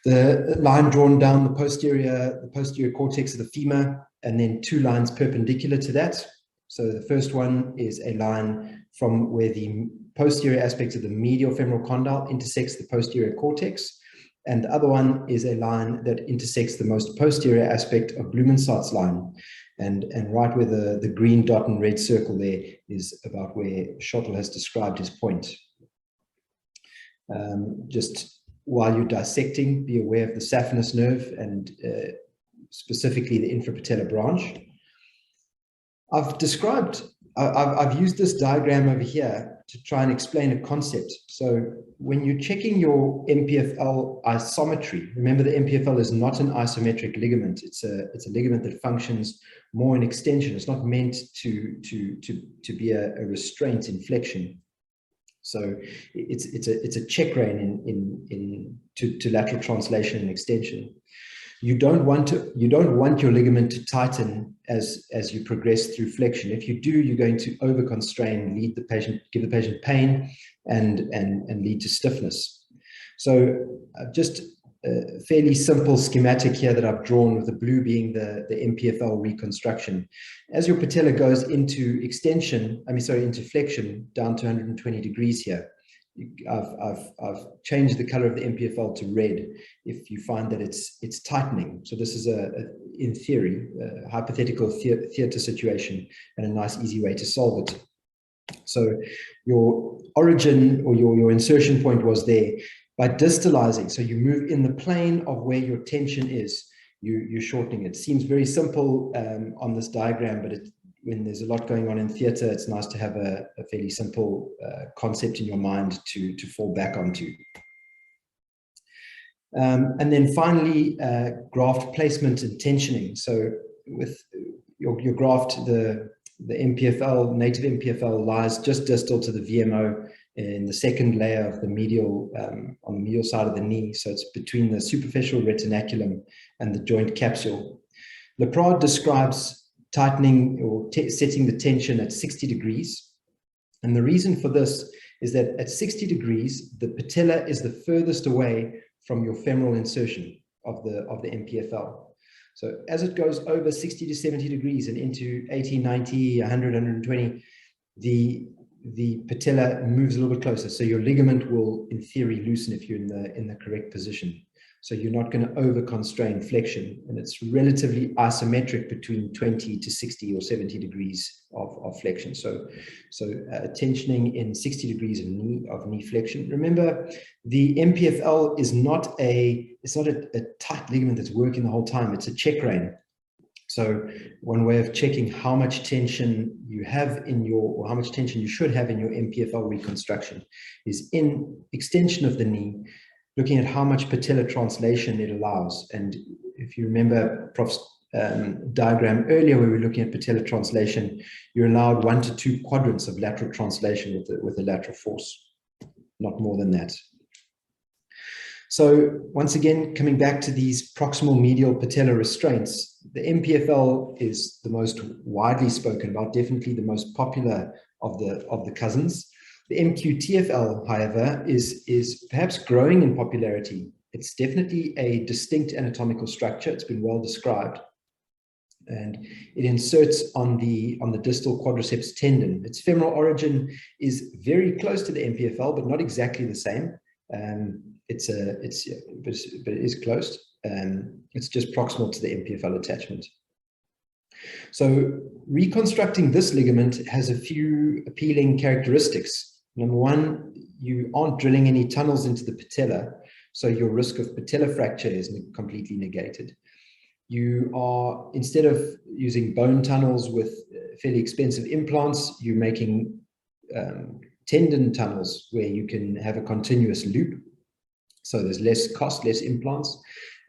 The line drawn down the posterior cortex of the femur, and then 2 lines perpendicular to that. So the first one is a line from where the posterior aspect of the medial femoral condyle intersects the posterior cortex, and the other one is a line that intersects the most posterior aspect of Blumenstadt's line. And right where the green dot and red circle there is about where Schottel has described his point. Just while you're dissecting, be aware of the saphenous nerve and specifically the infrapatellar branch. I've used this diagram over here to try and explain a concept. So when you're checking your MPFL isometry, remember the MPFL is not an isometric ligament. It's a ligament that functions more in extension. It's not meant to be a restraint in flexion. So it's a check rein to lateral translation and extension. You don't want your ligament to tighten as you progress through flexion. If you do, you're going to overconstrain, give the patient pain, and lead to stiffness. So just a fairly simple schematic here that I've drawn, with the blue being the MPFL reconstruction. As your patella goes into into flexion down to 120 degrees here, I've changed the color of the MPFL to red if you find that it's tightening. So this is in theory, a hypothetical theater situation, and a nice easy way to solve it. So your origin or your insertion point was there. By distalizing, so you move in the plane of where your tension is, you're shortening it. Seems very simple on this diagram, but when there's a lot going on in theatre, it's nice to have a fairly simple concept in your mind to fall back onto. And then finally, graft placement and tensioning. So with your graft, the MPFL, native MPFL, lies just distal to the VMO in the second layer of the medial, on the medial side of the knee. So it's between the superficial retinaculum and the joint capsule. Leprard describes tightening or setting the tension at 60 degrees. And the reason for this is that at 60 degrees, the patella is the furthest away from your femoral insertion of the MPFL. So as it goes over 60 to 70 degrees and into 80, 90, 100, 120, the patella moves a little bit closer. So your ligament will, in theory, loosen if you're in the correct position. So you're not going to over-constrain flexion, and it's relatively isometric between 20 to 60 or 70 degrees of flexion. So tensioning in 60 degrees of knee flexion. Remember, the MPFL is not a tight ligament that's working the whole time. It's a check rein. So one way of checking how much tension you have or how much tension you should have in your MPFL reconstruction is in extension of the knee. looking at how much patellar translation it allows. And if you remember Prof's diagram earlier, where we were looking at patellar translation, you're allowed 1 to 2 quadrants of lateral translation with the lateral force, not more than that. So once again, coming back to these proximal medial patellar restraints, the MPFL is the most widely spoken about, definitely the most popular of the cousins. The MQTFL, however, is perhaps growing in popularity. It's definitely a distinct anatomical structure. It's been well described. And it inserts on the distal quadriceps tendon. Its femoral origin is very close to the MPFL, but not exactly the same. But it is close. It's just proximal to the MPFL attachment. So reconstructing this ligament has a few appealing characteristics. Number one, you aren't drilling any tunnels into the patella, so your risk of patellar fracture is completely negated. You are, instead of using bone tunnels with fairly expensive implants, you're making tendon tunnels where you can have a continuous loop. So there's less cost, less implants.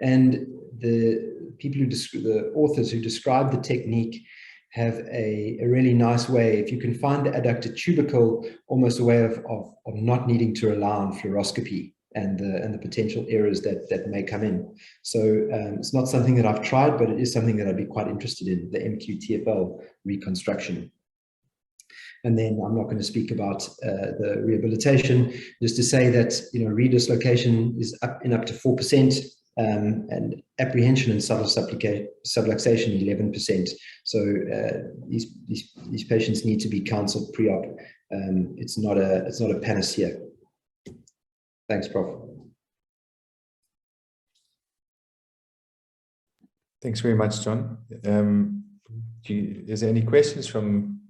And the people the authors who describe the technique have a really nice way, if you can find the adductor tubercle, almost a way of not needing to rely on fluoroscopy and the potential errors that may come in. So it's not something that I've tried, but it is something that I'd be quite interested in, the MQTFL reconstruction. And then I'm not going to speak about the rehabilitation, just to say that, you know, redislocation is up to 4%, and apprehension and subluxation 11%. So these patients need to be counseled pre-op. It's not a panacea. Thanks, Prof. Thanks very much, John. Is there any questions from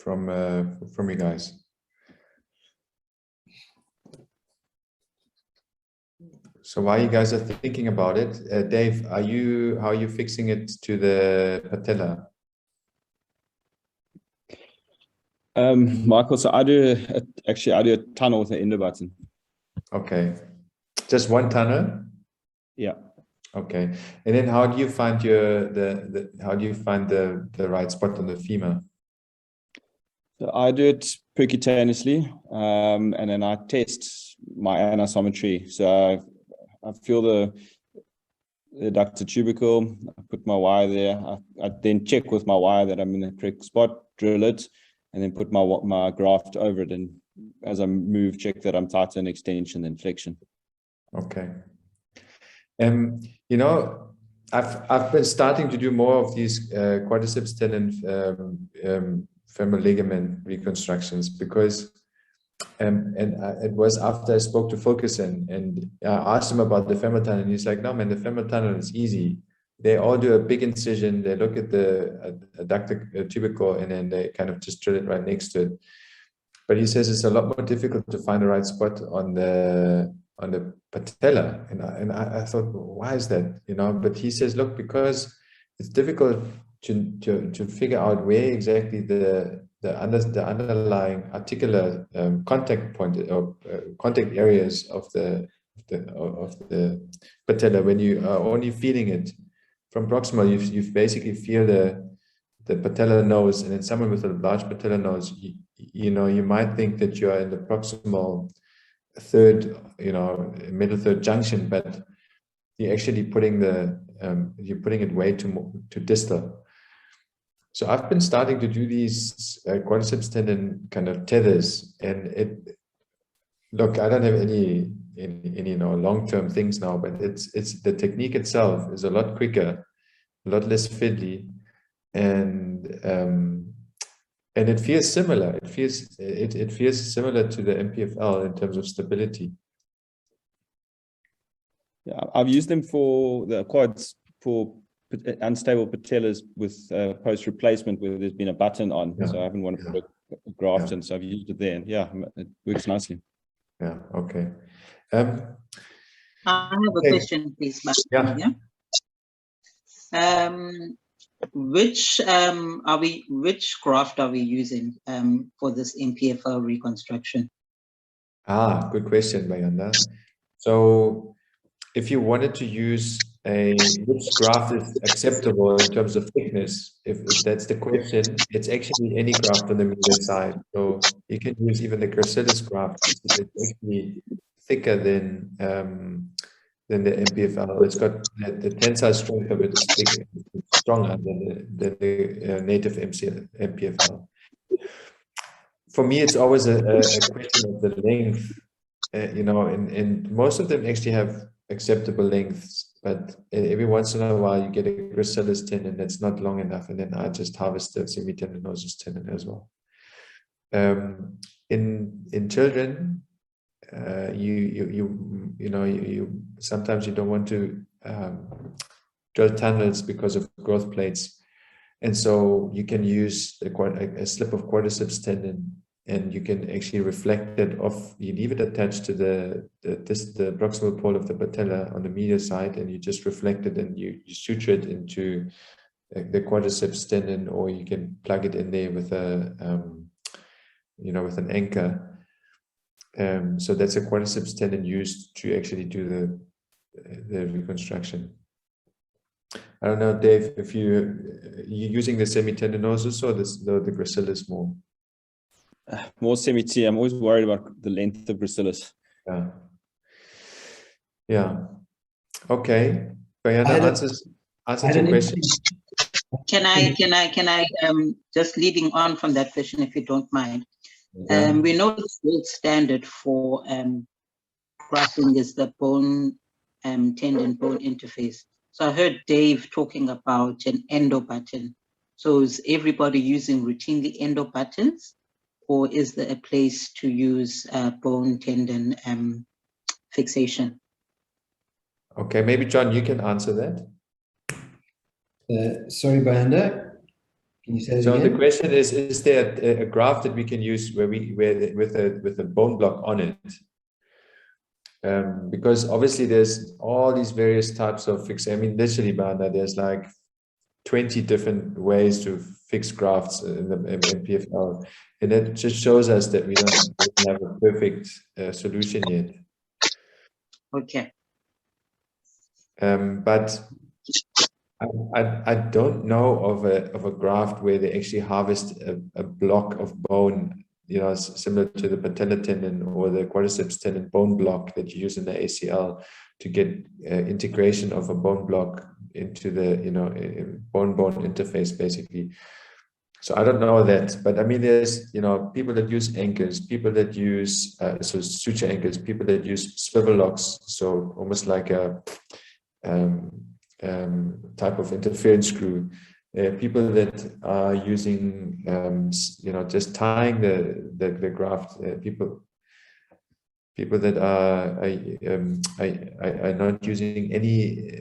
you guys? So while you guys are thinking about it, Dave, how are you fixing it to the patella? Michael, so I do a tunnel with an endo button. Okay, just one tunnel? Yeah. Okay, and then how do you find the right spot on the femur? So I do it percutaneously, and then I test my anisometry. So I feel the adductor tubercle, I put my wire there. I then check with my wire that I'm in the correct spot, drill it, and then put my graft over it. And as I move, check that I'm tight in extension and flexion. Okay. You know, I've been starting to do more of these quadriceps tendon femoral ligament reconstructions because it was after I spoke to Fulkerson and I asked him about the femoral tunnel, and he's like, no man, the femoral tunnel is easy. They all do a big incision, they look at the adductor tubercle, and then they kind of just drill it right next to it. But he says it's a lot more difficult to find the right spot on the patella, and I thought, well, why is that? You know, but he says, look, because it's difficult to figure out where exactly the underlying articular contact point or contact areas of the patella. When you are only feeling it from proximal, you basically feel the patellar nose, and in someone with a large patellar nose, you know, you might think that you are in the proximal third, you know, middle third junction, but you're actually putting it way too distal. So I've been starting to do these quadriceps tendon kind of tethers, and look, I don't have any you know long-term things now, but it's the technique itself is a lot quicker, a lot less fiddly, and it feels similar. It feels similar to the MPFL in terms of stability. Yeah, I've used them for the quads for unstable patellas with post replacement where there's been a button on, so I haven't wanted to put a graft in, so I've used it there, and yeah, it works nicely. Yeah. Okay. I have a question, please, Martin. Which graft are we using for this MPFL reconstruction? Good question, Mayanda. So if you wanted to use which graft is acceptable in terms of thickness, if that's the question, it's actually any graft on the medial side. So you can use even the gracilis graft. It's actually thicker than the MPFL. It's got the tensile strength of it is bigger, stronger than the native MPFL. For me, it's always a question of the length, you know, and most of them actually have acceptable lengths, but every once in a while you get a gracilis tendon that's not long enough, and then I just harvest the semitendinosus tendon as well. In children, you sometimes you don't want to drill tunnels because of growth plates, and so you can use a slip of quadriceps tendon, and you can actually reflect it off. You leave it attached to the proximal pole of the patella on the medial side, and you just reflect it, and you suture it into the quadriceps tendon, or you can plug it in there with with an anchor. So that's a quadriceps tendon used to actually do the reconstruction. I don't know, Dave, if you're using the semitendinosus or the gracilis more. More semi-T. I'm always worried about the length of gracilis. Yeah. Okay. Bayana, answers your question. Can I just leading on from that question, if you don't mind? Yeah. We know the gold standard for grafting is the bone tendon bone interface. So I heard Dave talking about an endo button. So is everybody using routinely endo buttons, or is there a place to use bone tendon fixation? Okay, maybe John, you can answer that. Sorry, Bayanda, can you say that so again? The question is there a graft that we can use with a bone block on it? Because obviously there's all these various types of fix. I mean, literally, Bayanda, there's like 20 different ways to fix grafts in the MPFL, and that just shows us that we don't have a perfect solution yet. Okay. But I don't know of a graft where they actually harvest a block of bone, similar to the patella tendon or the quadriceps tendon bone block that you use in the ACL to get integration of a bone block into the bone-bone interface, basically. So I don't know that, but I mean, there's people that use anchors, people that use so suture anchors, people that use swivel locks, so almost like a type of interference screw. People that are using just tying the graft. People that are not using any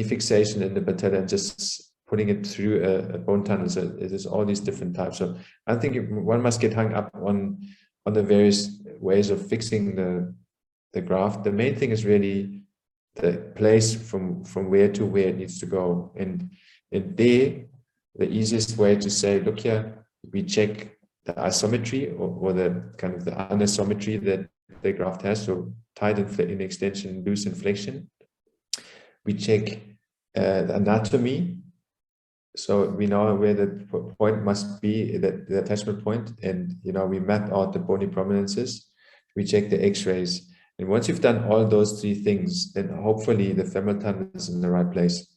fixation in the patella and just putting it through a bone tunnel. So there's all these different types. So I think one must get hung up on the various ways of fixing the graft. The main thing is really the place from where to where it needs to go. And there, the easiest way to say, look here, we check the isometry or the kind of the anisometry that the graft has. So tight in extension, loose in flexion. We check the anatomy. So we know where the point must be, the attachment point, and we map out the bony prominences. We check the X-rays, and once you've done all those three things, then hopefully the femoral tunnel is in the right place.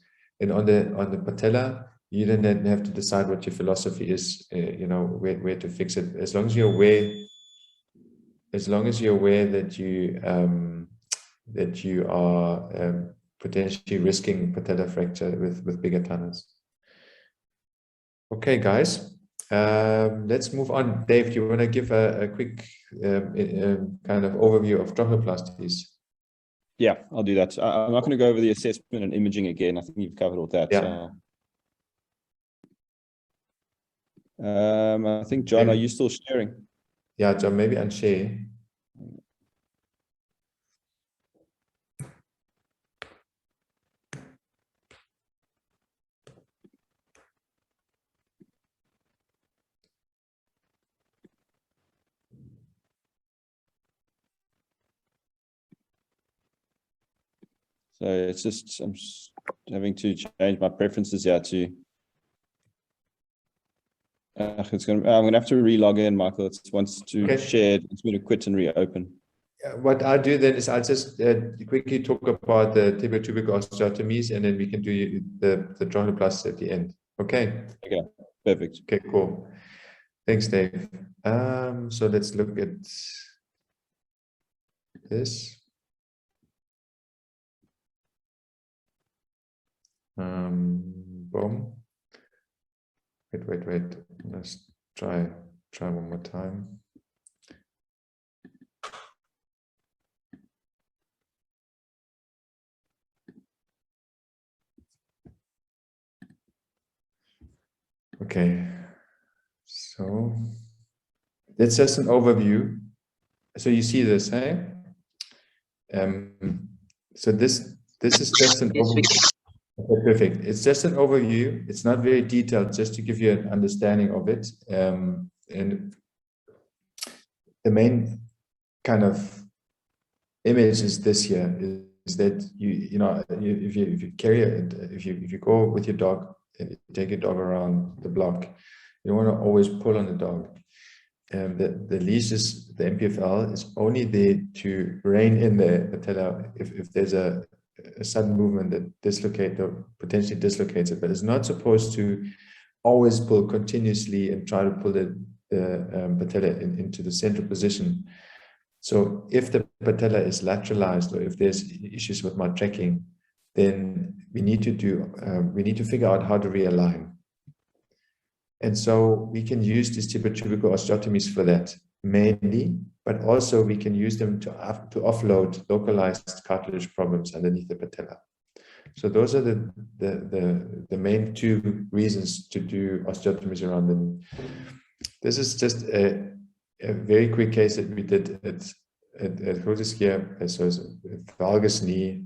And on the patella, you then have to decide what your philosophy is, where to fix it. As long as you're aware that you are potentially risking patella fracture with bigger tunnels. Okay, guys, let's move on. Dave, do you want to give a quick kind of overview of trophoblasties? Yeah, I'll do that. I'm not going to go over the assessment and imaging again. I think you've covered all that. Yeah. I think, John, are you still sharing? Yeah, John, maybe unshare. So it's just, I'm just having to change my preferences here to, I'm gonna have to re-log in, Michael. It wants to Okay. share, it wants me to quit and reopen. What I'll do then is I'll just quickly talk about the tibiotubical osteotomies, and then we can do the trochanoplasty at the end. Okay. Okay, perfect. Okay, cool. Thanks, Dave. So let's look at this. Boom. Wait. Let's try one more time. Okay, so that's just an overview. So you see this, hey? So this is just an overview. Okay, perfect. It's just an overview. It's not very detailed, just to give you an understanding of it. And the main kind of image is this here, is that if you go with your dog and you take your dog around the block, you want to always pull on the dog. The leash is, the MPFL is only there to rein in the patella if there's a sudden movement that dislocates or potentially dislocates it, but it's not supposed to always pull continuously and try to pull the patella into the central position. So if the patella is lateralized, or if there's issues with my tracking, then we need to figure out how to realign. And so we can use these tibiotubical osteotomies for that mainly, but also we can use them to offload localized cartilage problems underneath the patella. So those are the main two reasons to do osteotomies around the knee. This is just a very quick case that we did at Hoteskia. So it's a valgus knee.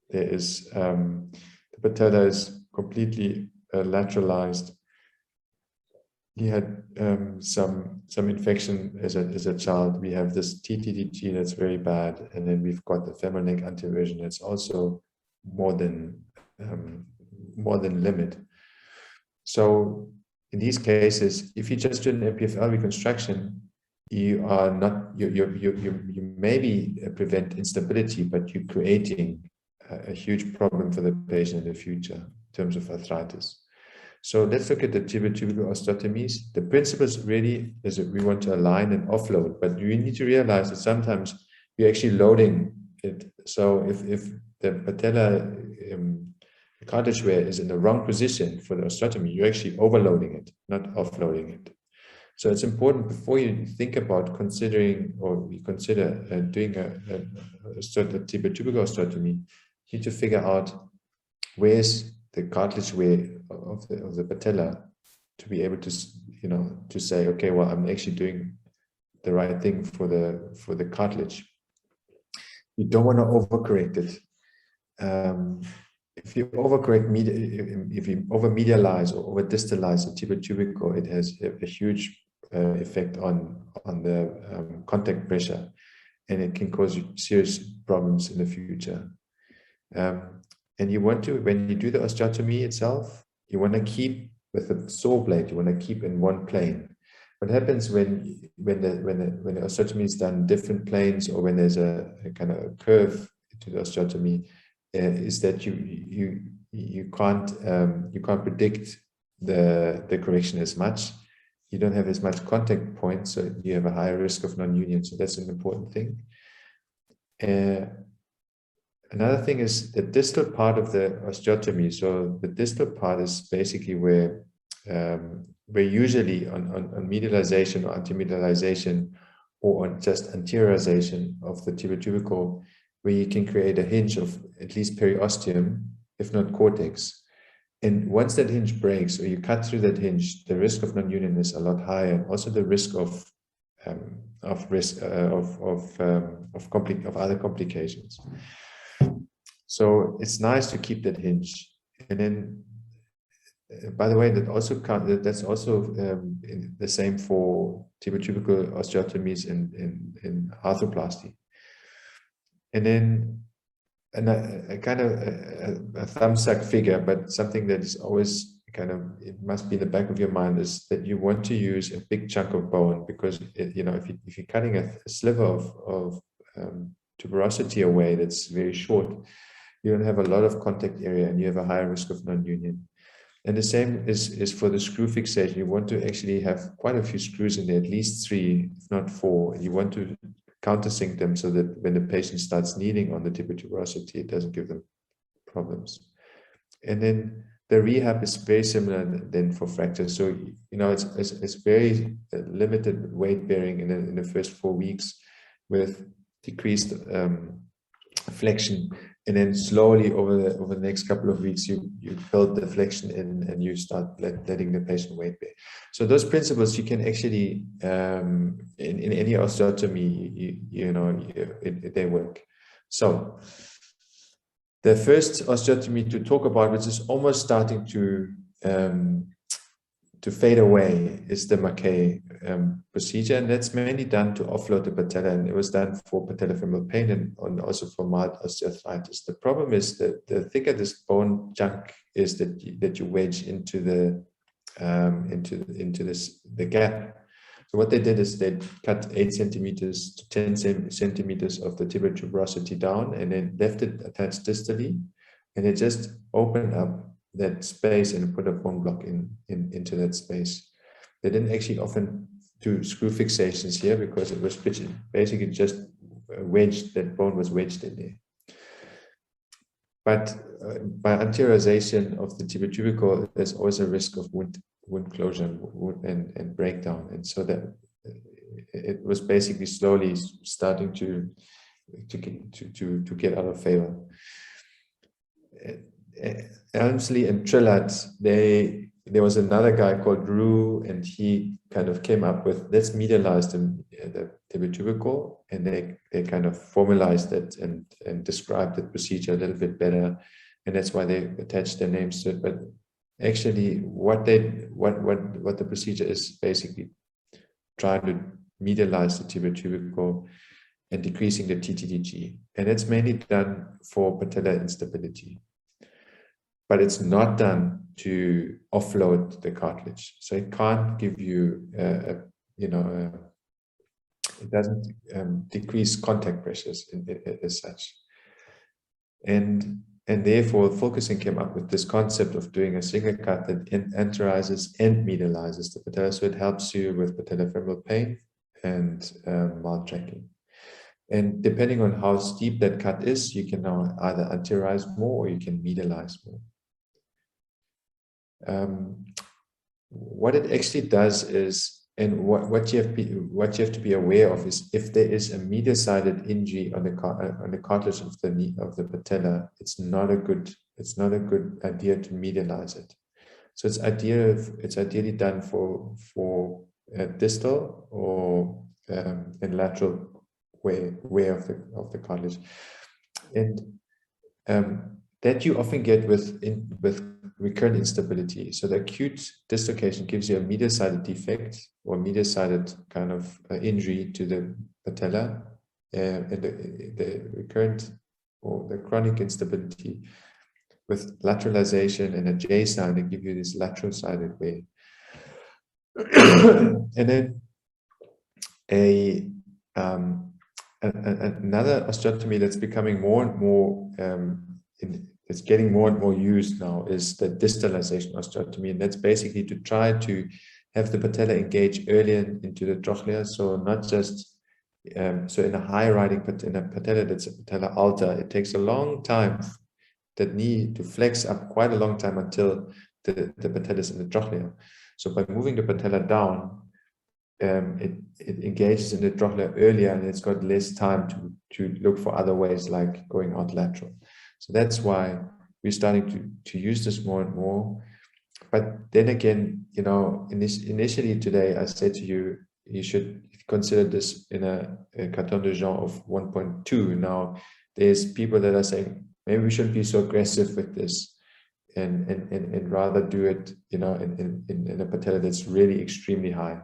There is the patella is completely lateralized. He had some infection as a child. We have this TTDT that's very bad, and then we've got the femoral neck anteversion that's also more than limit. So in these cases, if you just do an MPFL reconstruction, you maybe prevent instability, but you're creating a huge problem for the patient in the future in terms of arthritis. So let's look at the tibiotubical osteotomies. The principle really is that we want to align and offload, but you need to realize that sometimes you're actually loading it. So if the patella cartilage wear is in the wrong position for the osteotomy, you're actually overloading it, not offloading it. So it's important before you think about considering, or we consider doing a tibiotubical osteotomy, you need to figure out where's the cartilage wear of the patella to be able to, to say, okay, well, I'm actually doing the right thing for the cartilage. You don't want to overcorrect it. If you overcorrect, if you over-medialize or over-distalize the tibiotubical, it has a huge effect on the contact pressure, and it can cause you serious problems in the future. And you want to, when you do the osteotomy itself, you want to keep with the saw blade, you want to keep in one plane. What happens when the osteotomy is done in different planes, or when there's a kind of curve to the osteotomy, is that you can't predict the correction as much. You don't have as much contact points, so you have a higher risk of non-union. So that's an important thing. Another thing is the distal part of the osteotomy. So the distal part is basically where usually on medialization or antimedialization, or on just anteriorization of the tibiotubical, where you can create a hinge of at least periosteum, if not cortex. And once that hinge breaks, or you cut through that hinge, the risk of non-union is a lot higher. Also, the risk of other complications. So it's nice to keep that hinge. And then, by the way, that's also the same for tibiotubical osteotomies in arthroplasty. And then a kind of a thumbsuck figure, but something that is always kind of, it must be in the back of your mind, is that you want to use a big chunk of bone, because you know, if you're cutting a sliver of tuberosity away that's very short, you don't have a lot of contact area and you have a higher risk of non-union. And the same is for the screw fixation. You want to actually have quite a few screws in there, at least 3, if not 4. And you want to countersink them so that when the patient starts kneeling on the tip of tuberosity, it doesn't give them problems. And then the rehab is very similar then for fractures. So, you know, it's very limited weight bearing in the first 4 weeks with decreased flexion. And then slowly over the next couple of weeks, you build the flexion in and you start letting the patient weight bear. So those principles you can actually, in any osteotomy, they work. So the first osteotomy to talk about, which is almost starting to fade away, is the Mackay procedure, and that's mainly done to offload the patella, and it was done for patellofemoral pain and also for mild osteoarthritis. The problem is that the thicker this bone chunk is that you wedge into the gap. So what they did is they cut 8 centimeters to 10 centimeters of the tibial tuberosity down, and then left it attached distally, and it just opened up that space and put a bone block into that space. They didn't actually often do screw fixations here because it was basically just wedged, that bone was wedged in there. But by anteriorization of the tibial tubercle, there's always a risk of wound closure and breakdown. And so that it was basically slowly starting to get out of favor. Elmsley and Trillard, there was another guy called Rue, and he kind of came up with, let's medialize the tibial tubercle, and they kind of formalized it and described the procedure a little bit better, and that's why they attached their names to it. But actually, what the procedure is basically trying to medialize the tibial tubercle and decreasing the TTDG, and it's mainly done for patellar instability. But it's not done to offload the cartilage. So it can't give you, it doesn't decrease contact pressures as such. And therefore, Fulkerson came up with this concept of doing a single cut that anterizes and medializes the patella. So it helps you with patellofemoral pain and mild tracking. And depending on how steep that cut is, you can now either anteriorize more or you can medialize more. What it actually does is, and what you have to be aware of is, if there is a medial-sided injury on the cartilage of the knee of the patella, it's not a good idea to medialize it. So it's ideally done for distal or and lateral way of the cartilage, and that you often get with recurrent instability. So the acute dislocation gives you a medial-sided defect or medial-sided kind of injury to the patella, and the recurrent or the chronic instability with lateralization and a J sign, they give you this lateral-sided way. And then another osteotomy that's becoming more and more it's getting more and more used now is the distalization osteotomy, and that's basically to try to have the patella engage earlier into the trochlea. So not just so in a high riding patella that's a patella alta, it takes a long time, that knee to flex up quite a long time until the patella is in the trochlea. So by moving the patella down, it engages in the trochlea earlier, and it's got less time to look for other ways like going out lateral. So that's why we're starting to use this more and more. But then again, initially today I said to you, you should consider this in a carton de Jean of 1.2. Now there's people that are saying maybe we shouldn't be so aggressive with this, and rather do it, in a patella that's really extremely high,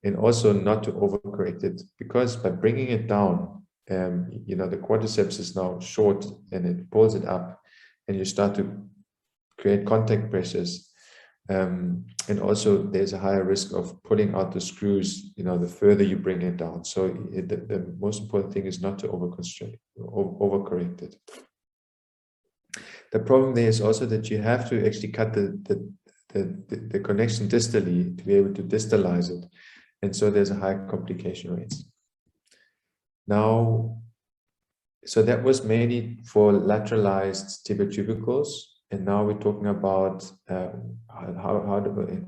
and also not to overcorrect it, because by bringing it down, you know, the quadriceps is now short and it pulls it up, and you start to create contact pressures. And also there's a higher risk of pulling out the screws, you know, the further you bring it down. So the most important thing is not to overcorrect it. The problem there is also that you have to actually cut the connection distally to be able to distalize it. And so there's a high complication rate. Now, so that was mainly for lateralized tibiotubercles. And now we're talking about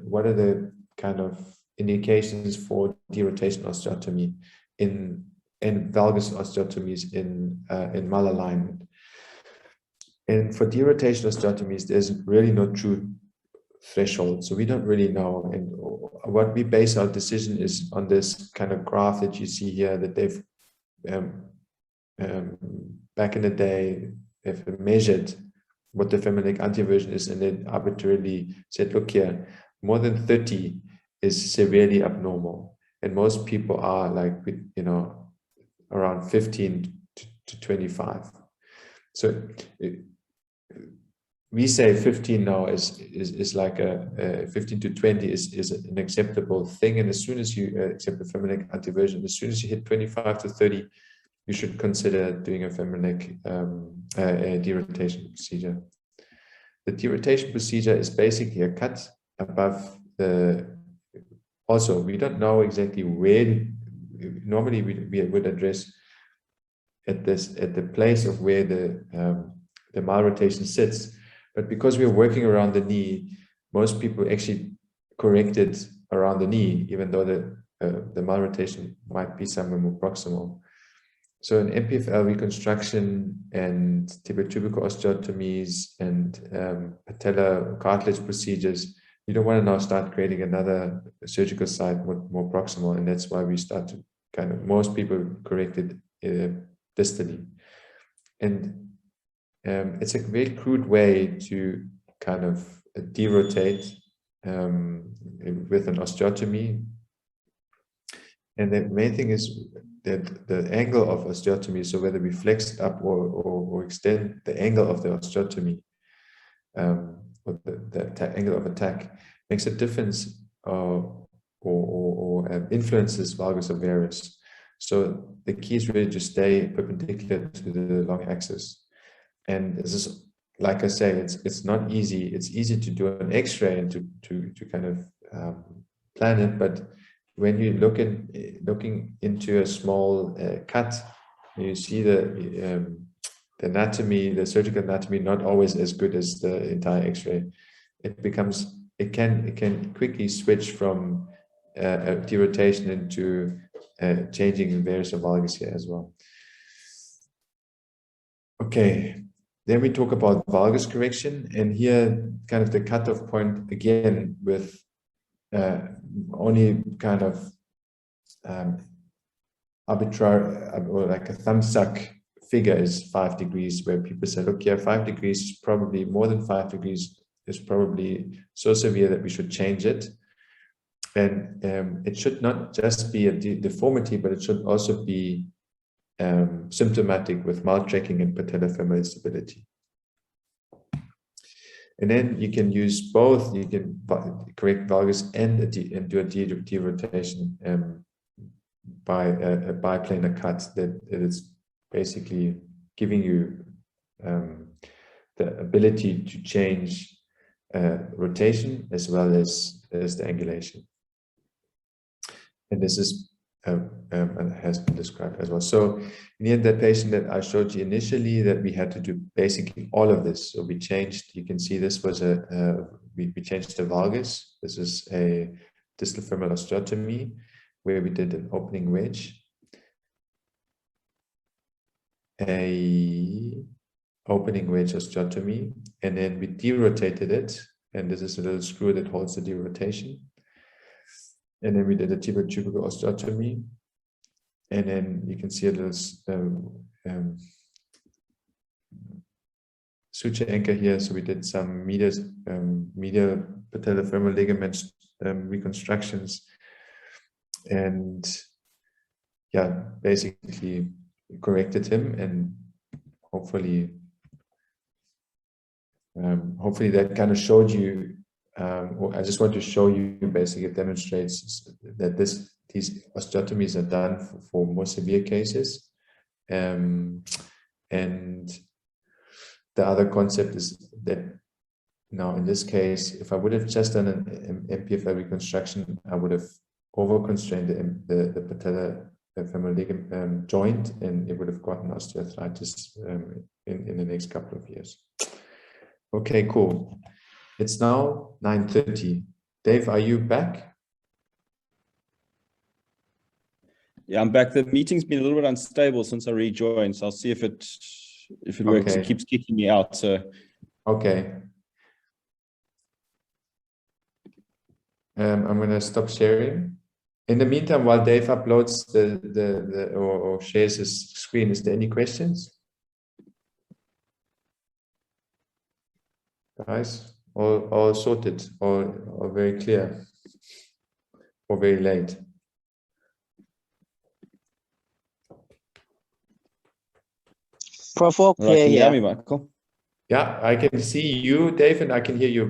what are the kind of indications for derotational osteotomy and valgus osteotomies in malalignment. And for derotational osteotomies, there's really no true threshold. So we don't really know. And what we base our decision is on this kind of graph that you see here, that they've back in the day, they've measured what the femoral anteversion is, and then arbitrarily said, look here, more than 30 is severely abnormal. And most people are like, you know, around 15 to 25. So we say 15 now is like a 15 to 20 is an acceptable thing. And as soon as you accept the femoral anteversion, as soon as you hit 25 to 30, you should consider doing a femoral a derotation procedure. The derotation procedure is basically a cut above the. Also, we don't know exactly where. Normally, we would address at the place of where the malrotation sits, but because we're working around the knee, most people actually correct it around the knee, even though the malrotation might be somewhere more proximal. So in MPFL reconstruction and tibiotubercle osteotomies and patellar cartilage procedures, you don't want to now start creating another surgical site more proximal, and that's why we start to kind of, most people correct it distally. And it's a very crude way to kind of derotate with an osteotomy. And the main thing is that the angle of osteotomy, so whether we flex it up or extend the angle of the osteotomy, or the angle of attack, makes a difference or influences valgus varus. So the key is really to stay perpendicular to the long axis. And this is, like I say, it's not easy. It's easy to do an X-ray and to kind of plan it, but when you looking into a small cut, you see the anatomy, the surgical anatomy, not always as good as the entire X-ray. It can quickly switch from a derotation into changing varus or valgus here as well. Okay, then we talk about valgus correction, and here kind of the cutoff point again with only kind of arbitrary or like a thumbsuck figure is 5 degrees, where people say, look, yeah, 5 degrees is probably more than 5 degrees is probably so severe that we should change it. And it should not just be a deformity, but it should also be symptomatic with maltracking and patellofemoral instability. And then you can use both. You can correct valgus and do a derotation by a biplanar cut that is basically giving you the ability to change rotation as well as the angulation. And this is has been described as well. So in the end, that patient that I showed you initially, that we had to do basically all of this. So we changed, you can see this was we changed the valgus. This is a distal femoral osteotomy where we did an opening wedge, osteotomy, and then we derotated it. And this is a little screw that holds the derotation. And then we did a tibiotubercle osteotomy. And then you can see a little suture anchor here. So we did some medial patellofemoral ligament reconstructions. And yeah, basically corrected him, and hopefully that kind of showed you, or I just want to show you, basically it demonstrates that these osteotomies are done for more severe cases. And the other concept is that now in this case, if I would have just done an MPFL reconstruction, I would have over-constrained the patellofemoral ligament joint, and it would have gotten osteoarthritis in the next couple of years. Okay, cool. It's now 9:30. Dave, are you back? Yeah, I'm back. The meeting's been a little bit unstable since I rejoined, so I'll see if it works. Okay. It keeps kicking me out. So Okay. I'm gonna stop sharing. In the meantime, while Dave uploads or shares his screen, is there any questions? Guys, all sorted, or very clear, or very late? Prof, all all right, can you hear clear me, here. Michael? Yeah, I can see you, Dave, and I can hear you,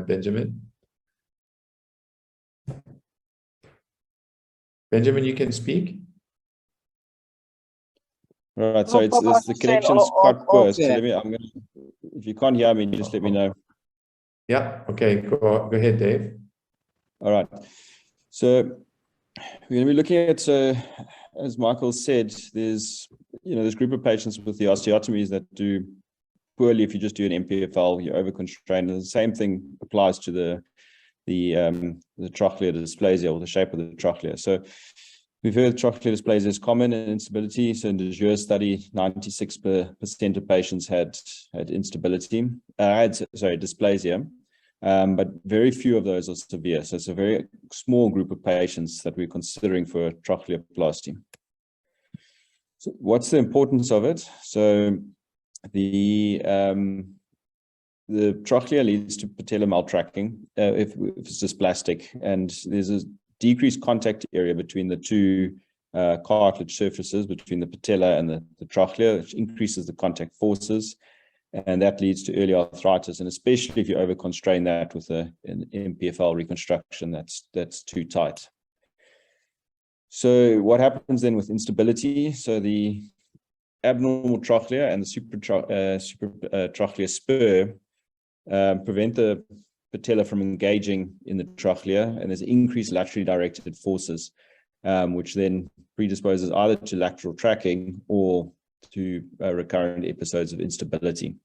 Benjamin. Benjamin, you can speak? All right, so No, Prof, I was the just saying connection's all quite poor. So clear. if you can't hear me, just let me know. Yeah, okay, go ahead, Dave. All right. So we're going to be looking at, as Michael said, there's this group of patients with the osteotomies that do poorly. If you just do an MPFL, you're over-constrained. And the same thing applies to the trochlear dysplasia, or the shape of the trochlea. So we've heard trochlear dysplasia is common in instability. So in the Jure study, 96% of patients had instability, dysplasia. But very few of those are severe. So it's a very small group of patients that we're considering for trochleoplasty. So what's the importance of it? So the trochlea leads to patellar maltracking if it's dysplastic, and there's a decreased contact area between the two cartilage surfaces, between the patella and the trochlea, which increases the contact forces. And that leads to early arthritis, and especially if you over-constrain that with an MPFL reconstruction, that's too tight. So what happens then with instability? So the abnormal trochlea and the supratrochlear spur prevent the patella from engaging in the trochlea, and there's increased laterally directed forces, which then predisposes either to lateral tracking or to recurrent episodes of instability.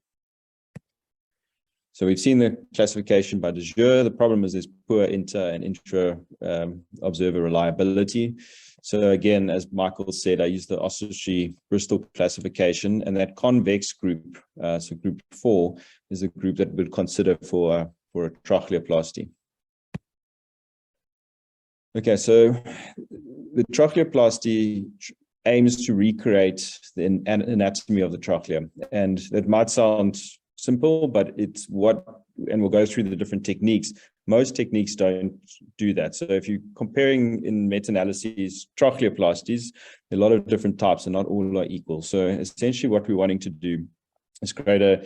So we've seen the classification by de Jure. The problem is there's poor inter and intra observer reliability. So again, as Michael said, I used the Ostrowski-Bristol classification, and that convex group, so group 4, is a group that we'd consider for a trochleoplasty. Okay, so the trochleoplasty aims to recreate the anatomy of the trochlea, and that might sound simple, but it's and we'll go through the different techniques. Most techniques don't do that. So if you're comparing in meta-analyses trochleoplasties, a lot of different types, and not all are equal. So essentially what we're wanting to do is create a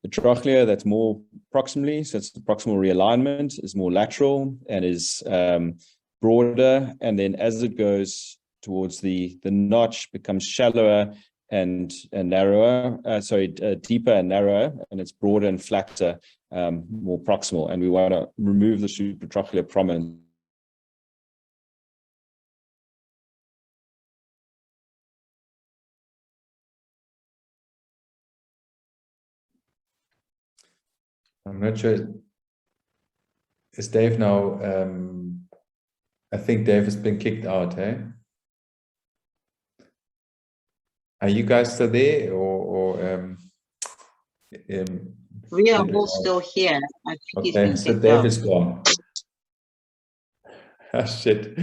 trochlea that's more proximally, so it's the proximal realignment, is more lateral and is broader, and then as it goes towards the notch, becomes shallower and narrower, deeper and narrower, and it's broader and flatter, more proximal, and we want to remove the supratrochlear prominence. I'm not sure. Is Dave now? I think Dave has been kicked out, eh? Are you guys still there, or We are all still here. I think he's okay, been so kicked Dave out. is gone. Ah, shit.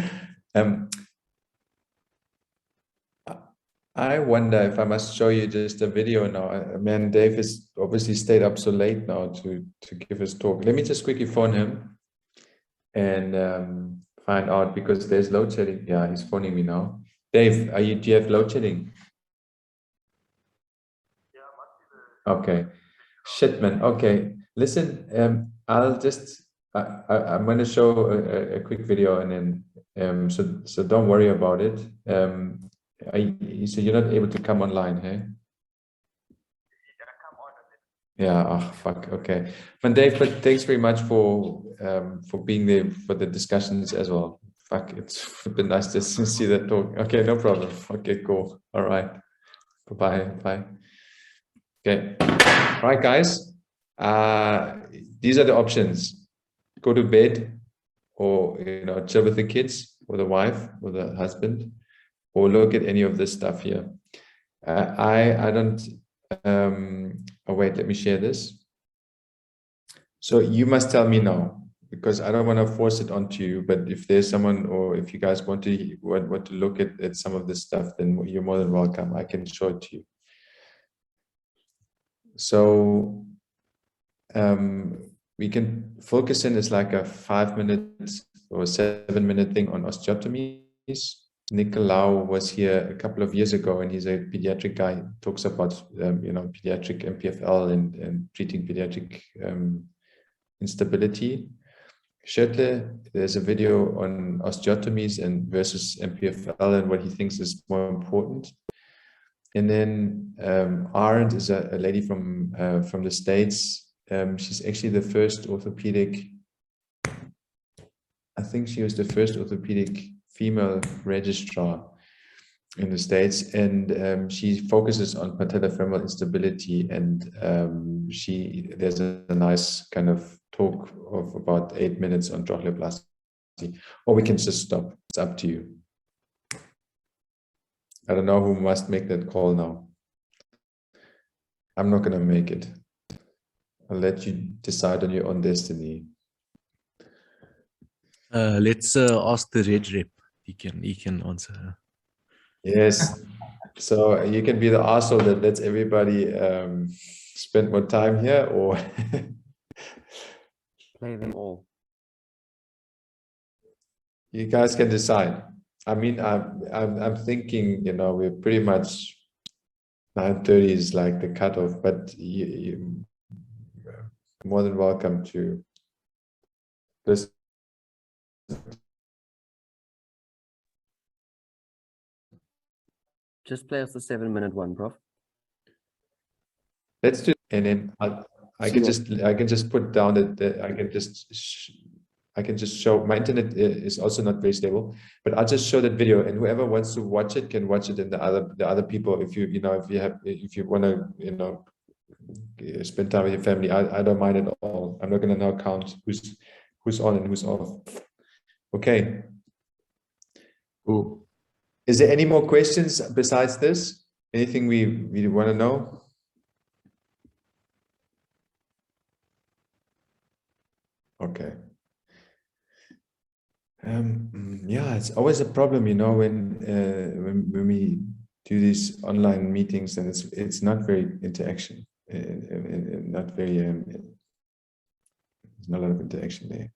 I wonder if I must show you just a video now. Man, Dave has obviously stayed up so late now to give his talk. Let me just quickly phone him and find out, because there's load shedding. Yeah, he's phoning me now. Dave, do you have load shedding? Okay. Shit, man. Okay. Listen, I'm going to show a quick video, and then so don't worry about it. So you're not able to come online, hey? Yeah. Oh, fuck. Okay. Van Dave, but thanks very much for being there for the discussions as well. Fuck, it's been nice to see that talk. Okay, no problem. Okay, cool. All right. Bye. Bye. Okay. All right, guys. These are the options: go to bed, or chill with the kids, or the wife, or the husband, or look at any of this stuff here. I don't. Oh wait, let me share this. So you must tell me now, because I don't want to force it onto you. But if there's someone, or if you guys want to look at some of this stuff, then you're more than welcome. I can show it to you. So we can focus in as like a 5-minute or 7-minute thing on osteotomies. Nicolau was here a couple of years ago, and he's a pediatric guy. He talks about pediatric MPFL and treating pediatric instability. Schöttler, there's a video on osteotomies and versus MPFL and what he thinks is more important. And then Arendt is a lady from the States. She's actually the first orthopedic. I think she was the first orthopedic female registrar in the States, and she focuses on patellofemoral instability. And there's a nice kind of talk of about 8 minutes on trochleoplasty, or we can just stop. It's up to you. I don't know who must make that call now. I'm not going to make it. I'll let you decide on your own destiny. Let's ask the red rep. He can answer. Yes. So you can be the arsehole that lets everybody spend more time here, or play them all. You guys can decide. I mean, I'm thinking, we're pretty much 9:30 is like the cutoff, but you're more than welcome to listen. Just play us the 7-minute one, Prof. Let's do, and then I can just put down that I can just show. My internet is also not very stable, but I'll just show that video, and whoever wants to watch it can watch it. And the other people, if you want to spend time with your family, I don't mind at all. I'm not going to now count who's on and who's off. Okay. Cool. Is there any more questions besides this? Anything we want to know? Okay. Yeah, it's always a problem, when we do these online meetings, and it's not very interaction, not very. There's not a lot of interaction there.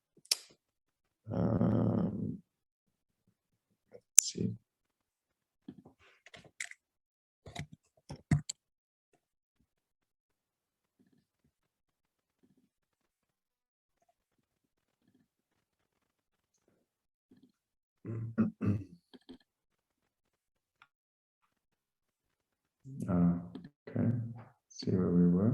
Let's see. Okay, see where we were.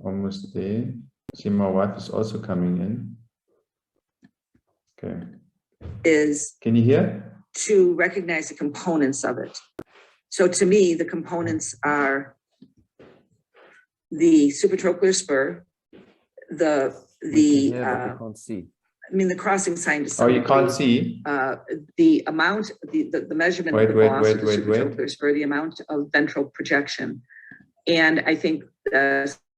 Almost there. See, my wife is also coming in. Okay. Can you hear? To recognize the components of it. So to me, the components are the supratrochlear spur, the can't see. the crossing sign to Oh, you can't see? the amount, the measurement of the boss of the supratrochlear spur, the amount of ventral projection. And I think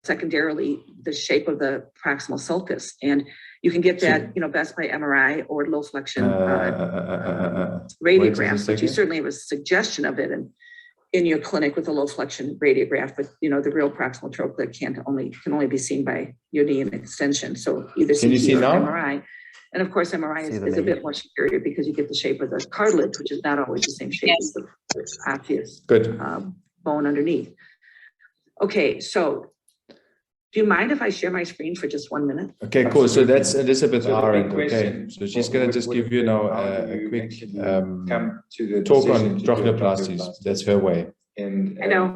secondarily, the shape of the proximal sulcus. And you can get that, best by MRI or low flexion radiograph, but you certainly have a suggestion of it in your clinic with a low flexion radiograph, but the real proximal trochlea can only be seen by UD and extension. So either CT or MRI. And of course, MRI is a bit more superior because you get the shape of the cartilage, which is not always the same shape as the osseous bone underneath. Okay, so do you mind if I share my screen for just 1 minute? Okay, cool. So that's Elizabeth Arendt. Okay, so she's going to just give you now a quick talk on trochleoplasties. That's her way. And I know.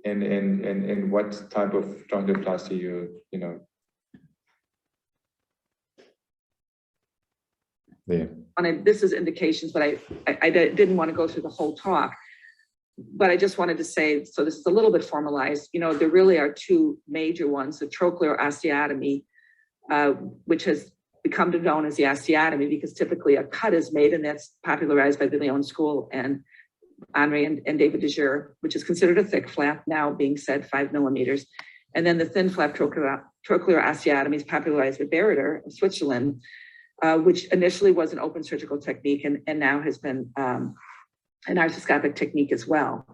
And what type of trochleoplasty you know. There. This is indications, but I didn't want to go through the whole talk. But I just wanted to say, so this is a little bit formalized. You know, there really are two major ones: the trochlear osteotomy, which has become known as the osteotomy because typically a cut is made, and that's popularized by the Lyon School and Henri and David Dejeur, which is considered a thick flap, now being said 5 millimeters. And then the thin flap trochlear osteotomy is popularized by Bereder of Switzerland, which initially was an open surgical technique and now has been an arthroscopic technique as well.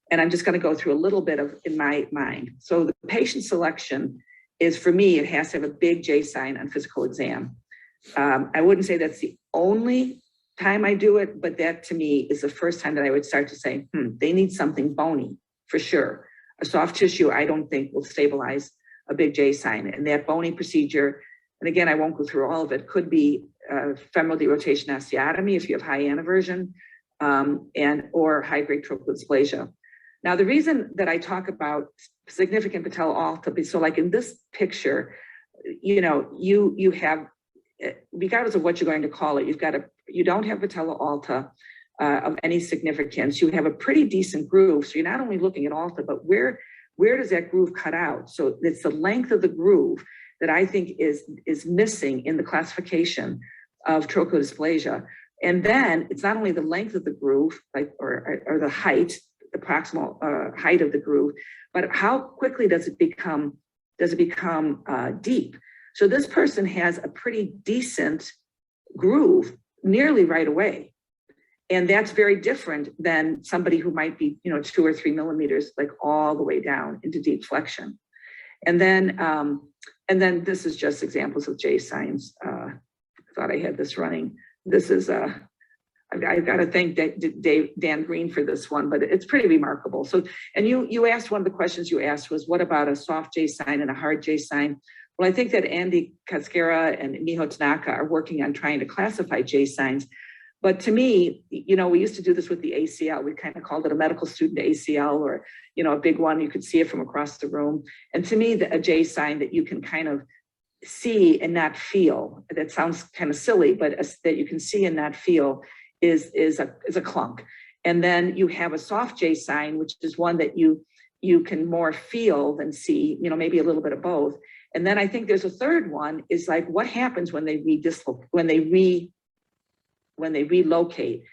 And I'm just going to go through a little bit of in my mind. So the patient selection is, for me, it has to have a big J sign on physical exam. I wouldn't say that's the only time I do it, but that to me is the first time that I would start to say, they need something bony for sure. A soft tissue, I don't think will stabilize a big J sign. And that bony procedure, and again, I won't go through all of it, could be femoral derotation osteotomy if you have high aversion, or high-grade trochlear dysplasia. Now, the reason that I talk about significant patella-alta, so like in this picture, you know, you have, regardless of what you're going to call it, you don't have patella-alta of any significance. You have a pretty decent groove. So you're not only looking at alta, but where does that groove cut out? So it's the length of the groove that I think is missing in the classification of trochlear dysplasia. And then it's not only the length of the groove, like or the height, the proximal height of the groove, but how quickly does it become deep? So this person has a pretty decent groove nearly right away, and that's very different than somebody who might be 2 or 3 millimeters, like all the way down into deep flexion. And then this is just examples of J signs. I thought I had this running. This is I've got to thank Dan Green for this one, but it's pretty remarkable. So, and you asked, one of the questions you asked was, what about a soft J sign and a hard J sign? Well, I think that Andy Kaskera and Miho Tanaka are working on trying to classify J signs. But to me, we used to do this with the ACL. We kind of called it a medical student ACL, or, a big one. You could see it from across the room. And to me, a J sign that you can kind of see and not feel, that sounds kind of silly, but that you can see and not feel is a clunk. And then you have a soft J sign, which is one that you can more feel than see, maybe a little bit of both. And then I think there's a third one, is like, what happens when they relocate,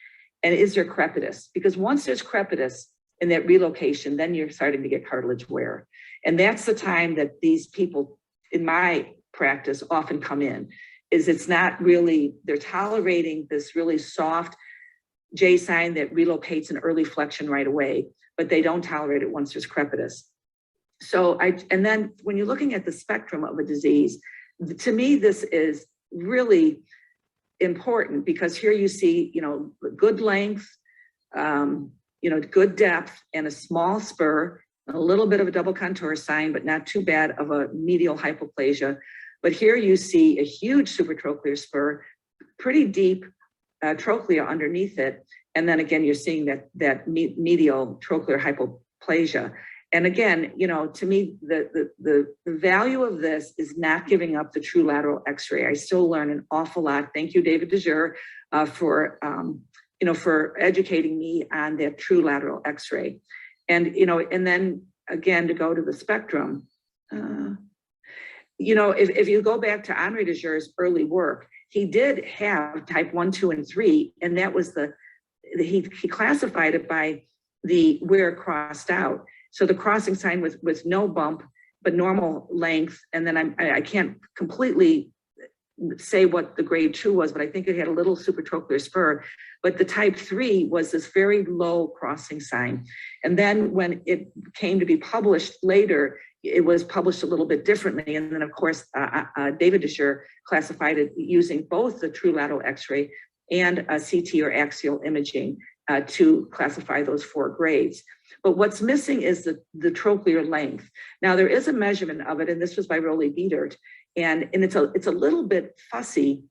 and is there crepitus? Because once there's crepitus in that relocation, then you're starting to get cartilage wear. And that's the time that these people, in my practice, often come in, is it's not really, they're tolerating this really soft J sign that relocates an early flexion right away, but they don't tolerate it once there's crepitus. So and then when you're looking at the spectrum of a disease, to me, this is really important, because here you see, good length, good depth, and a small spur, a little bit of a double contour sign, but not too bad of a medial hypoplasia. But here you see a huge supratrochlear spur, pretty deep trochlea underneath it. And then again, you're seeing that medial trochlear hypoplasia. And again, to me, the value of this is not giving up the true lateral X-ray. I still learn an awful lot. Thank you, David Dejeur, for educating me on that true lateral X-ray. And and then again, to go to the spectrum, if you go back to Henri Dejeur's early work, he did have type 1, 2, and 3, and that was he classified it by where it crossed out. So the crossing sign with no bump, but normal length. And then I can't completely say what the grade 2 was, but I think it had a little supratrochlear spur. But the type 3 was this very low crossing sign. And then when it came to be published later, it was published a little bit differently. And then of course, David Desher classified it using both the true lateral X-ray and CT or axial imaging to classify those 4 grades. But what's missing is the trochlear length. Now there is a measurement of it, and this was by Rolly Biedert, and it's a little bit fussy,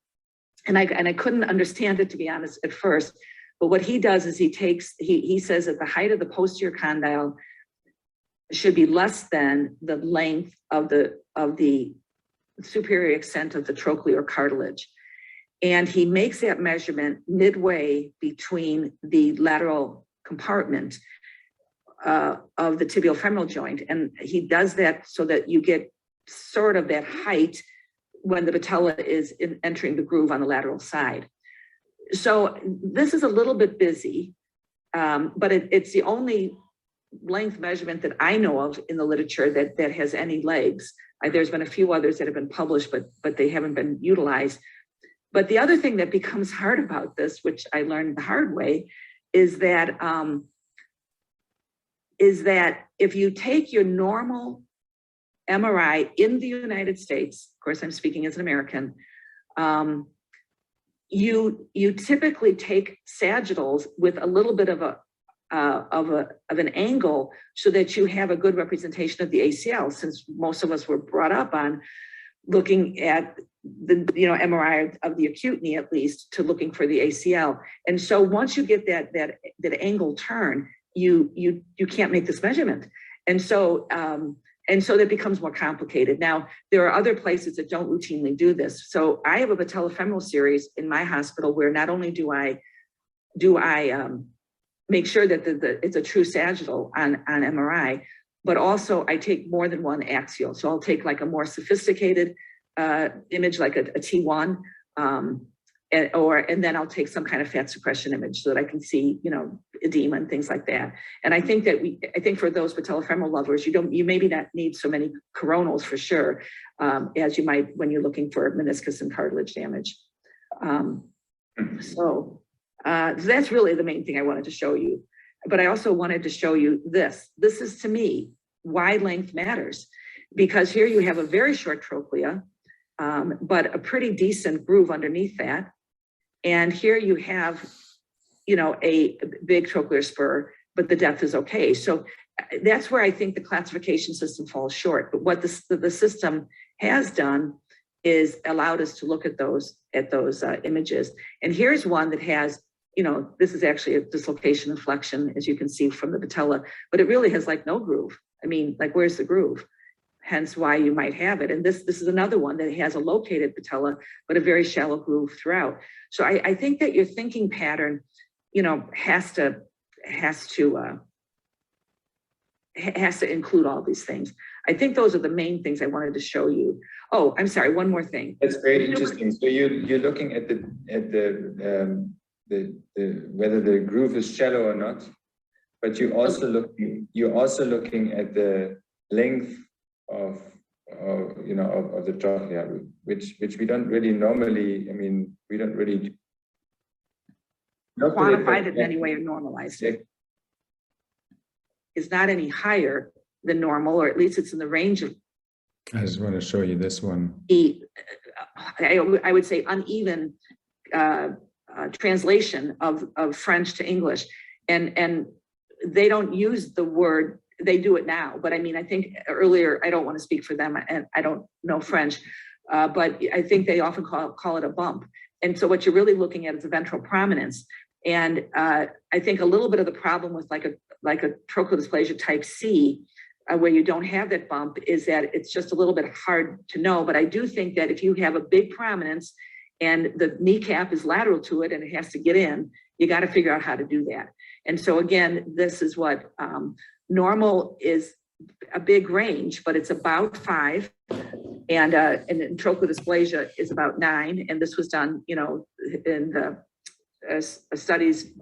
and I couldn't understand it, to be honest, at first. But what he does is he says that the height of the posterior condyle should be less than the length of the superior extent of the trochlear cartilage. And he makes that measurement midway between the lateral compartment of the tibial-femoral joint. And he does that so that you get sort of that height when the patella is entering the groove on the lateral side. So this is a little bit busy, but it's the only length measurement that I know of in the literature that has any legs. There's been a few others that have been published, but they haven't been utilized. But the other thing that becomes hard about this, which I learned the hard way, is that if you take your normal MRI in the United States, of course I'm speaking as an American, you typically take sagittals with a little bit of an angle so that you have a good representation of the ACL, since most of us were brought up on looking at the MRI of the acute knee, at least, to looking for the ACL. And so once you get that angle turn, you can't make this measurement. And so that becomes more complicated. Now, there are other places that don't routinely do this. So I have a patellofemoral series in my hospital where not only do I make sure that it's a true sagittal on MRI, but also I take more than one axial. So I'll take like a more sophisticated image, like a T1, and then I'll take some kind of fat suppression image so that I can see, edema and things like that. And I think for those patellofemoral lovers, you maybe not need so many coronals for sure, as you might when you're looking for meniscus and cartilage damage. So that's really the main thing I wanted to show you. But I also wanted to show you this. This is, to me, why length matters. Because here you have a very short trochlea, but a pretty decent groove underneath that. And here you have, a big trochlear spur, but the depth is okay. So that's where I think the classification system falls short. But what the system has done is allowed us to look at those images. And here's one that has, this is actually a dislocation and flexion, as you can see from the patella, but it really has like no groove. I mean, like, where's the groove? Hence why you might have it. And this is another one that has a located patella, but a very shallow groove throughout. So I think that your thinking pattern, has to include all these things. I think those are the main things I wanted to show you. Oh, I'm sorry, one more thing. That's very interesting. So you're looking at whether the groove is shallow or not, but you're also looking at the length of the trochlea, which we don't really normally. I mean, we don't really quantified it in any way or normalized it. Is not any higher than normal, or at least it's in the range of. I just want to show you this one. I would say uneven translation of French to English, and they don't use the word. They do it now, but I mean, I think earlier, I don't want to speak for them, and I don't know French, but I think they often call it a bump. And so what you're really looking at is the ventral prominence. And I think a little bit of the problem with like a trochlear dysplasia type C, where you don't have that bump, is that it's just a little bit hard to know. But I do think that if you have a big prominence and the kneecap is lateral to it and it has to get in, you got to figure out how to do that. And so again, this is what normal is, a big range, but it's about 5. And trochlear dysplasia is about 9. And this was done, in the studies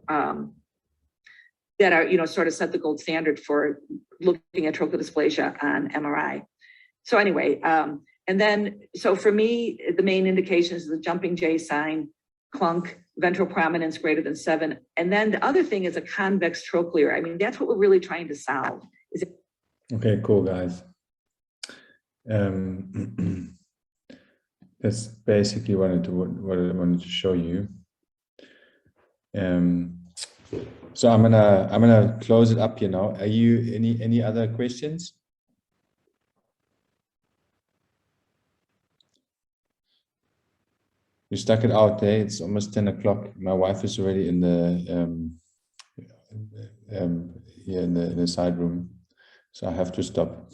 that are, sort of set the gold standard for looking at trochlear dysplasia on MRI. So anyway, and then, so for me, the main indications is the jumping J sign, clunk, ventral prominence greater than 7. And then the other thing is a convex trochlear. I mean, that's what we're really trying to solve. Okay, cool, guys. That's basically what I wanted to show you. So I'm gonna close it up here now. Are you any other questions? We stuck it out there. It's almost 10 o'clock. My wife is already in the here in the side room, so I have to stop.